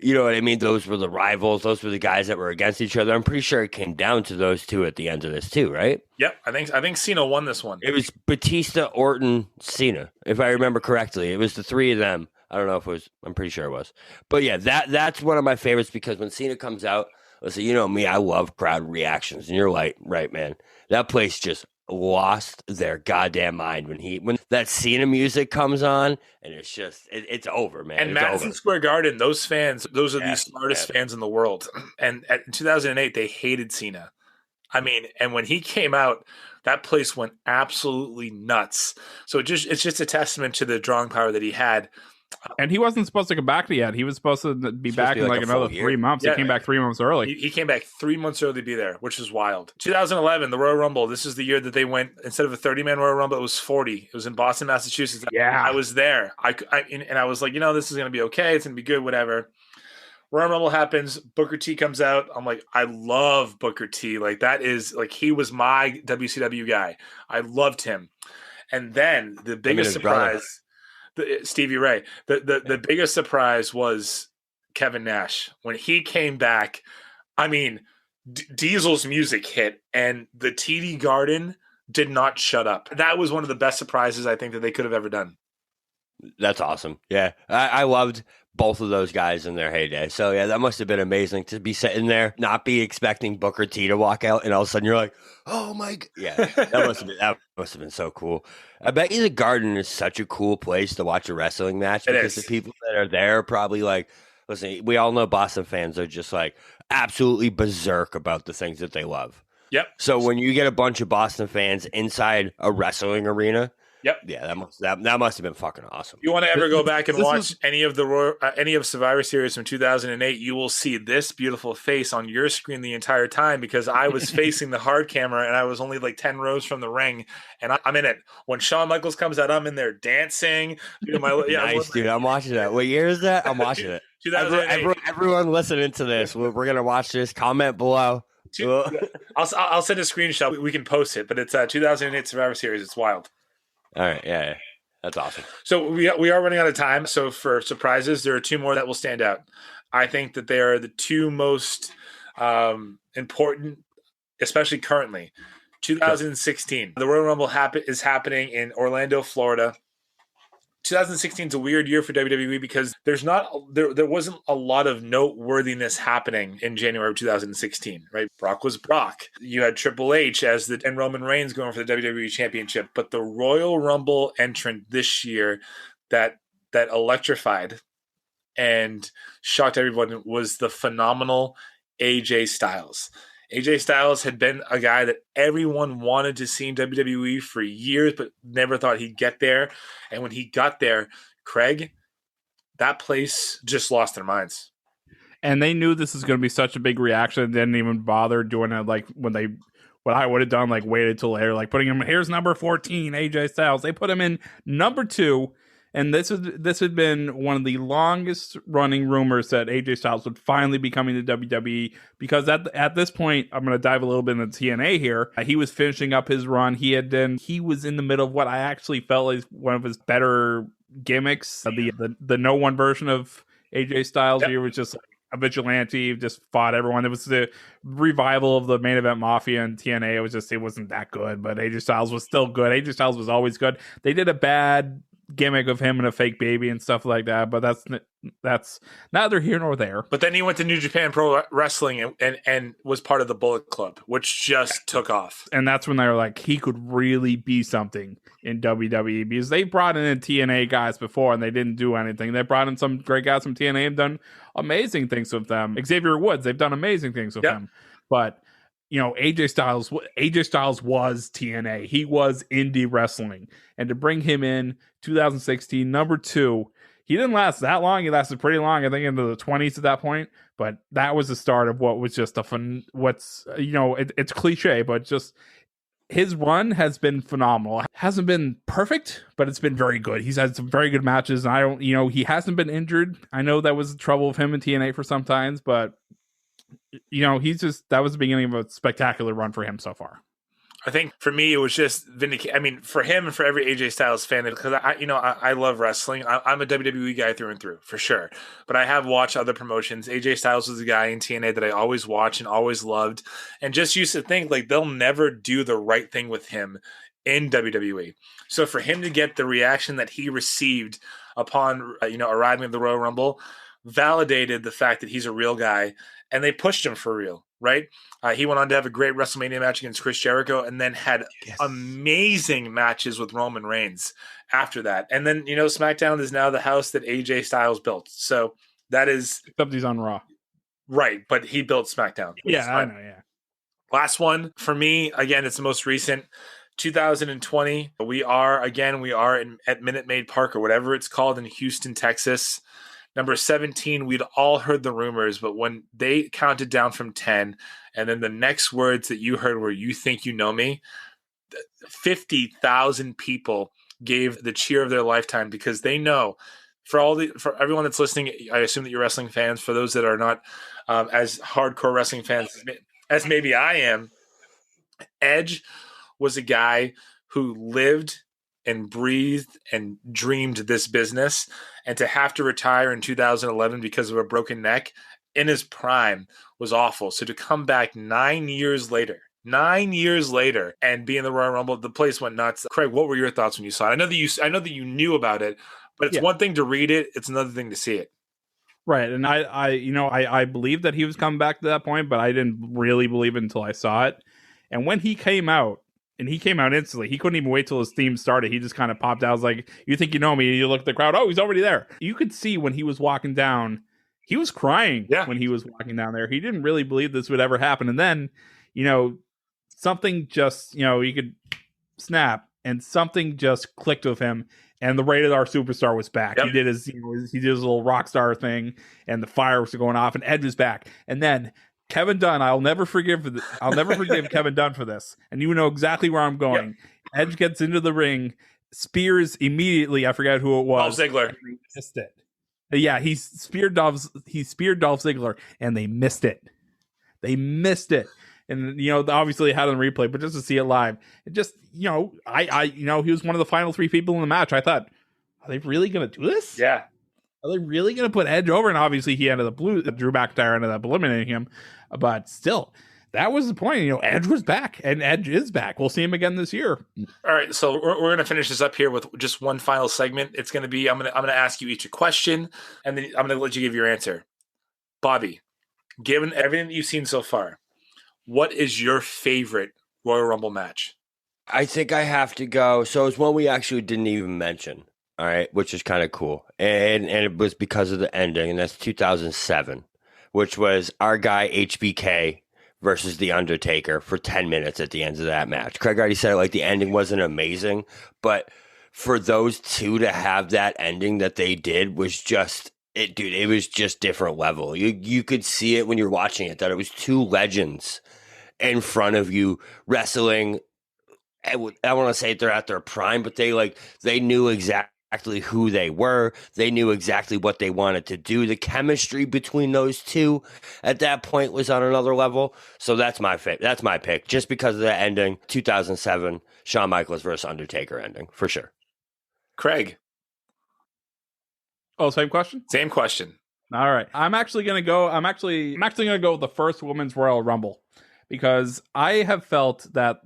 you know what I mean? Those were the rivals. Those were the guys that were against each other. I'm pretty sure it came down to those two at the end of this too, right? Yep. I think Cena won this one. It was Batista, Orton, Cena, if I remember correctly. It was the 3 of them I don't know if it was. I'm pretty sure it was. But yeah, that's one of my favorites because when Cena comes out, listen, you know me, I love crowd reactions, and you're like, right, man, that place just lost their goddamn mind when that Cena music comes on, and it's over, man. And it's Madison over. Square Garden, those fans, those are the Yeah, smartest fans in the world. And in 2008, they hated Cena. I mean, and when he came out, that place went absolutely nuts. So it's just a testament to the drawing power that he had. And he wasn't supposed to come back yet. He was supposed to be back in like another 3 months. Yeah. He came back 3 months early. He came back 3 months early to be there, which is wild. 2011, the Royal Rumble. This is the year that they went, instead of a 30-man Royal Rumble, it was 40. It was in Boston, Massachusetts. Yeah. I was there. And I was like, this is going to be okay. It's going to be good, whatever. Royal Rumble happens. Booker T comes out. I'm like, I love Booker T. Like, that is, like, he was my WCW guy. I loved him. And then the biggest surprise, Stevie Ray, the biggest surprise was Kevin Nash. When he came back, I mean, Diesel's music hit, and the TD Garden did not shut up. That was one of the best surprises I think that they could have ever done. That's awesome. Yeah, I loved both of those guys in their heyday. So yeah, that must have been amazing to be sitting there, not be expecting Booker T to walk out, and all of a sudden you're like, "Oh my god!" Yeah, that must have been so cool. I bet you the Garden is such a cool place to watch a wrestling match because the people that are there are probably like, listen, we all know Boston fans are just like absolutely berserk about the things that they love. Yep. So when you get a bunch of Boston fans inside a wrestling arena. Yep. Yeah, that must have been fucking awesome. If you want to ever go back and watch any of Survivor Series from 2008, you will see this beautiful face on your screen the entire time because I was facing the hard camera and I was only like 10 rows from the ring, and I'm in it. When Shawn Michaels comes out, I'm in there dancing. Nice, dude. I'm watching that. What year is that? I'm watching it. 2008. Everyone listening to this, we're gonna watch this. Comment below. I'll send a screenshot. We can post it, but it's 2008 Survivor Series. It's wild. All right, yeah, that's awesome. So we are running out of time. So for surprises, there are two more that will stand out. I think that they are the two most important, especially currently. 2016, the Royal Rumble is happening in Orlando, Florida. 2016 is a weird year for WWE because there wasn't a lot of noteworthiness happening in January of 2016, right? Brock was Brock. You had Triple H and Roman Reigns going for the WWE Championship, but the Royal Rumble entrant this year that electrified and shocked everyone was the phenomenal AJ Styles. AJ Styles had been a guy that everyone wanted to see in WWE for years, but never thought he'd get there. And when he got there, Craig, that place just lost their minds. And they knew this was going to be such a big reaction. They didn't even bother doing it like what I would have done, like waited till later, like putting him, here's number 14, AJ Styles. They put him in number 2. And this had been one of the longest running rumors that AJ Styles would finally be coming to WWE because at this point, I'm going to dive a little bit into TNA here. He was finishing up his run. He was in the middle of what I actually felt like one of his better gimmicks, the no one version of AJ Styles. Yep. He was just like a vigilante, just fought everyone. It was the revival of the Main Event Mafia and TNA. It wasn't that good, but AJ Styles was still good. AJ Styles was always good. They did a bad gimmick of him and a fake baby and stuff like that, but that's neither here nor there. But then he went to New Japan Pro Wrestling and was part of the Bullet Club, which just took off. And that's when they were like, he could really be something in WWE because they brought in TNA guys before and they didn't do anything. They brought in some great guys from TNA and done amazing things with them. Xavier Woods, they've done amazing things with him. But AJ Styles was TNA. He was indie wrestling. And to bring him in 2016, number 2, he didn't last that long. He lasted pretty long, I think into the 20s at that point. But that was the start of what was just a fun, it's cliche, but just his run has been phenomenal. It hasn't been perfect, but it's been very good. He's had some very good matches. And he hasn't been injured. I know that was the trouble with him in TNA for some times, but that was the beginning of a spectacular run for him so far. I think for me, it was just vindicated. I mean, for him and for every AJ Styles fan, because I love wrestling. I'm a WWE guy through and through, for sure. But I have watched other promotions. AJ Styles was a guy in TNA that I always watched and always loved. And just used to think, like, they'll never do the right thing with him in WWE. So for him to get the reaction that he received upon arriving at the Royal Rumble validated the fact that he's a real guy, and they pushed him for real, right? He went on to have a great WrestleMania match against Chris Jericho, and then had amazing matches with Roman Reigns after that. And then, SmackDown is now the house that AJ Styles built. So that is... Except he's on Raw. Right, but he built SmackDown. Yeah, I know, yeah. Last one for me, again, it's the most recent, 2020. We are at Minute Maid Park, or whatever it's called, in Houston, Texas. Number 17, we'd all heard the rumors, but when they counted down from 10, and then the next words that you heard were, "You think you know me," 50,000 people gave the cheer of their lifetime, because they know, for everyone that's listening, I assume that you're wrestling fans. For those that are not as hardcore wrestling fans as maybe I am, Edge was a guy who lived and breathed and dreamed this business, and to have to retire in 2011 because of a broken neck in his prime was awful. So to come back 9 years later and be in the Royal Rumble, the place went nuts. Craig, what were your thoughts when you saw it? I know that you knew about it, but it's one thing to read it, it's another thing to see it. Right, and I believed that he was coming back to that point, but I didn't really believe it until I saw it. And when he came out, and he came out instantly, he couldn't even wait till his theme started. He just kind of popped out. I was like, "You think you know me?" And you look at the crowd. Oh, he's already there. You could see when he was walking down, he was crying when he was walking down there. He didn't really believe this would ever happen. And then, something just, he could snap, and something just clicked with him. And the Rated R Superstar was back. Yep. He did his little rock star thing, and the fireworks were going off, and Edge was back. And then Kevin Dunn, I'll never forgive Kevin Dunn for this. And you know exactly where I'm going. Yep. Edge gets into the ring, spears immediately. I forgot who it was. Dolph Ziggler. He missed it. Yeah, he speared Dolph Ziggler, and they missed it. And obviously it had on replay, but just to see it live, it just he was one of the final three people in the match. I thought, are they really going to do this? Yeah. Are they really going to put Edge over? And obviously he ended up Drew McIntyre ended up eliminating him, but still, that was the point. Edge was back, and Edge is back. We'll see him again this year. All right, so we're going to finish this up here with just one final segment. It's going to be I'm going to ask you each a question, and then I'm going to let you give your answer. Bobby, given everything that you've seen so far, what is your favorite Royal Rumble match? I think I have to go. So it's one we actually didn't even mention. All right, which is kind of cool. And it was because of the ending, and that's 2007, which was our guy HBK versus The Undertaker for 10 minutes at the end of that match. Craig already said the ending wasn't amazing, but for those two to have that ending that they did was just it, dude. It was just different level. You could see it when you're watching it that it was two legends in front of you wrestling. I want to say they're at their prime, but they knew exactly who they were. They knew exactly what they wanted to do. The chemistry between those two at that point was on another level. So that's my that's my pick, just because of the ending. 2007 Shawn Michaels versus Undertaker ending for sure. Craig. Oh, same question. All right, I'm actually gonna go with the first Women's Royal Rumble, because I have felt that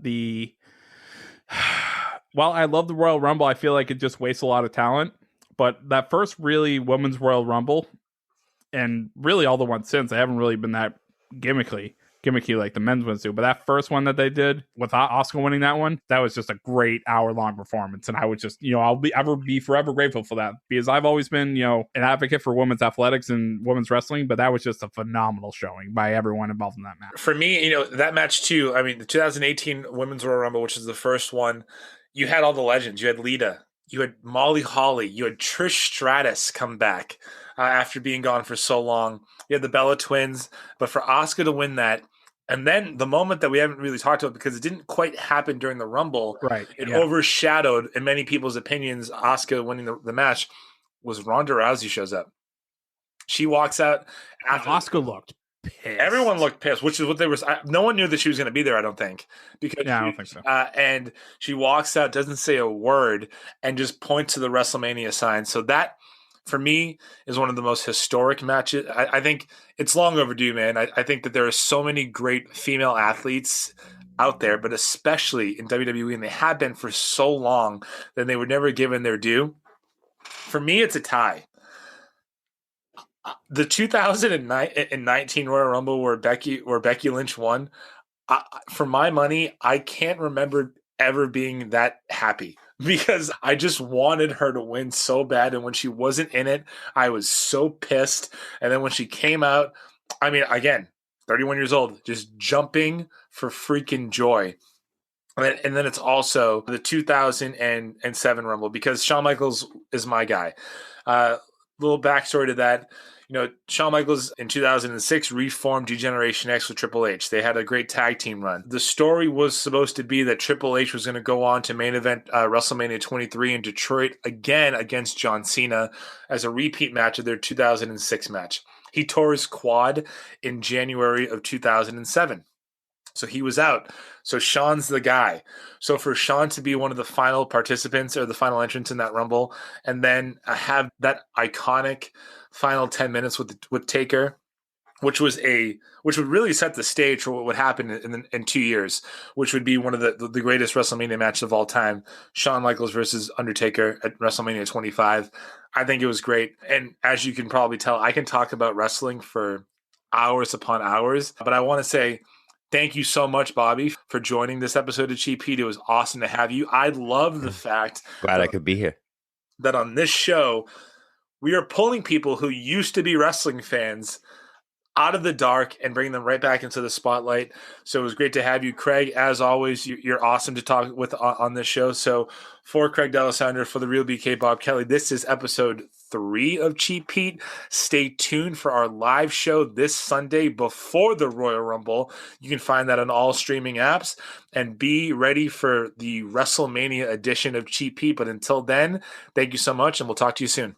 while I love the Royal Rumble, I feel like it just wastes a lot of talent. But that first really Women's Royal Rumble, and really all the ones since, they haven't really been that gimmicky like the men's ones do. But that first one that they did with Asuka winning that one, that was just a great hour-long performance. And I would just, I'll be forever grateful for that, because I've always been, an advocate for women's athletics and women's wrestling. But that was just a phenomenal showing by everyone involved in that match. For me, that match too, I mean, the 2018 Women's Royal Rumble, which is the first one, you had all the legends. You had Lita, you had Molly Holly, you had Trish Stratus come back after being gone for so long. You had the Bella Twins, but for Asuka to win that, and then the moment that we haven't really talked about because it didn't quite happen during the Rumble, right? It overshadowed, in many people's opinions, Asuka winning the match, was Ronda Rousey shows up. She walks out after Asuka looked pissed. Everyone looked pissed, which is what they were. No one knew that she was going to be there, I don't think. I don't think so. And she walks out, doesn't say a word, and just points to the WrestleMania sign. So that, for me, is one of the most historic matches. I think it's long overdue, man. I think that there are so many great female athletes out there, but especially in WWE, and they have been for so long that they were never given their due. For me, it's a tie. The 2019 Royal Rumble where Becky Lynch won, for my money, I can't remember ever being that happy because I just wanted her to win so bad. And when she wasn't in it, I was so pissed. And then when she came out, I mean, again, 31 years old, just jumping for freaking joy. And then it's also the 2007 Rumble because Shawn Michaels is my guy. Little backstory to that. Shawn Michaels in 2006 reformed G-Generation X with Triple H. They had a great tag team run. The story was supposed to be that Triple H was going to go on to main event WrestleMania 23 in Detroit again against John Cena as a repeat match of their 2006 match. He tore his quad in January of 2007. So he was out. So Shawn's the guy. So for Shawn to be one of the final participants or the final entrants in that Rumble and then have that iconic final 10 minutes with Taker, which would really set the stage for what would happen in 2 years, which would be one of the greatest WrestleMania matches of all time, Shawn Michaels versus Undertaker at WrestleMania 25. I think it was great. And as you can probably tell, I can talk about wrestling for hours upon hours, but I want to say thank you so much, Bobby, for joining this episode of Cheap Heat. It was awesome to have you. I love the fact I could be here. That on this show, we are pulling people who used to be wrestling fans out of the dark and bringing them right back into the spotlight. So it was great to have you, Craig. As always, you're awesome to talk with on this show. So for Craig D'Alessandro, for the Real BK Bob Kelly, this is episode 3 of Cheap Heat. Stay tuned for our live show this Sunday before the Royal Rumble. You can find that on all streaming apps, and be ready for the WrestleMania edition of Cheap Heat. But until then, thank you so much, and we'll talk to you soon.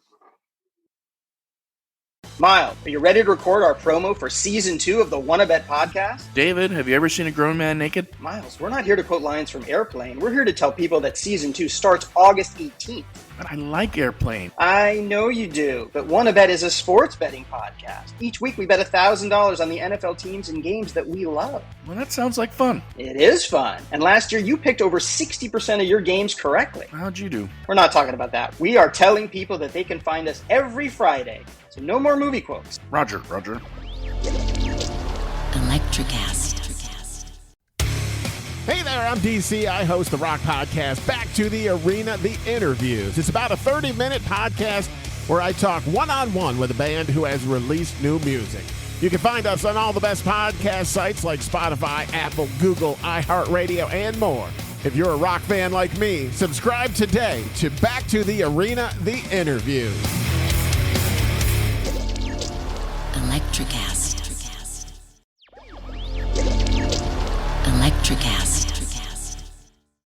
Miles, are you ready to record our promo for Season 2 of the Wanna Bet podcast? David, have you ever seen a grown man naked? Miles, we're not here to quote lines from Airplane. We're here to tell people that Season 2 starts August 18th. But I like Airplane. I know you do, but Wanna Bet is a sports betting podcast. Each week we bet $1,000 on the NFL teams and games that we love. Well, that sounds like fun. It is fun. And last year you picked over 60% of your games correctly. How'd you do? We're not talking about that. We are telling people that they can find us every Friday. So no more movie quotes. Roger. Electricast. Hey there, I'm DC. I host the Rock Podcast, Back to the Arena, The Interviews. It's about a 30-minute podcast where I talk one-on-one with a band who has released new music. You can find us on all the best podcast sites like Spotify, Apple, Google, iHeartRadio, and more. If you're a rock fan like me, subscribe today to Back to the Arena, The Interviews. Electricast. Electricast.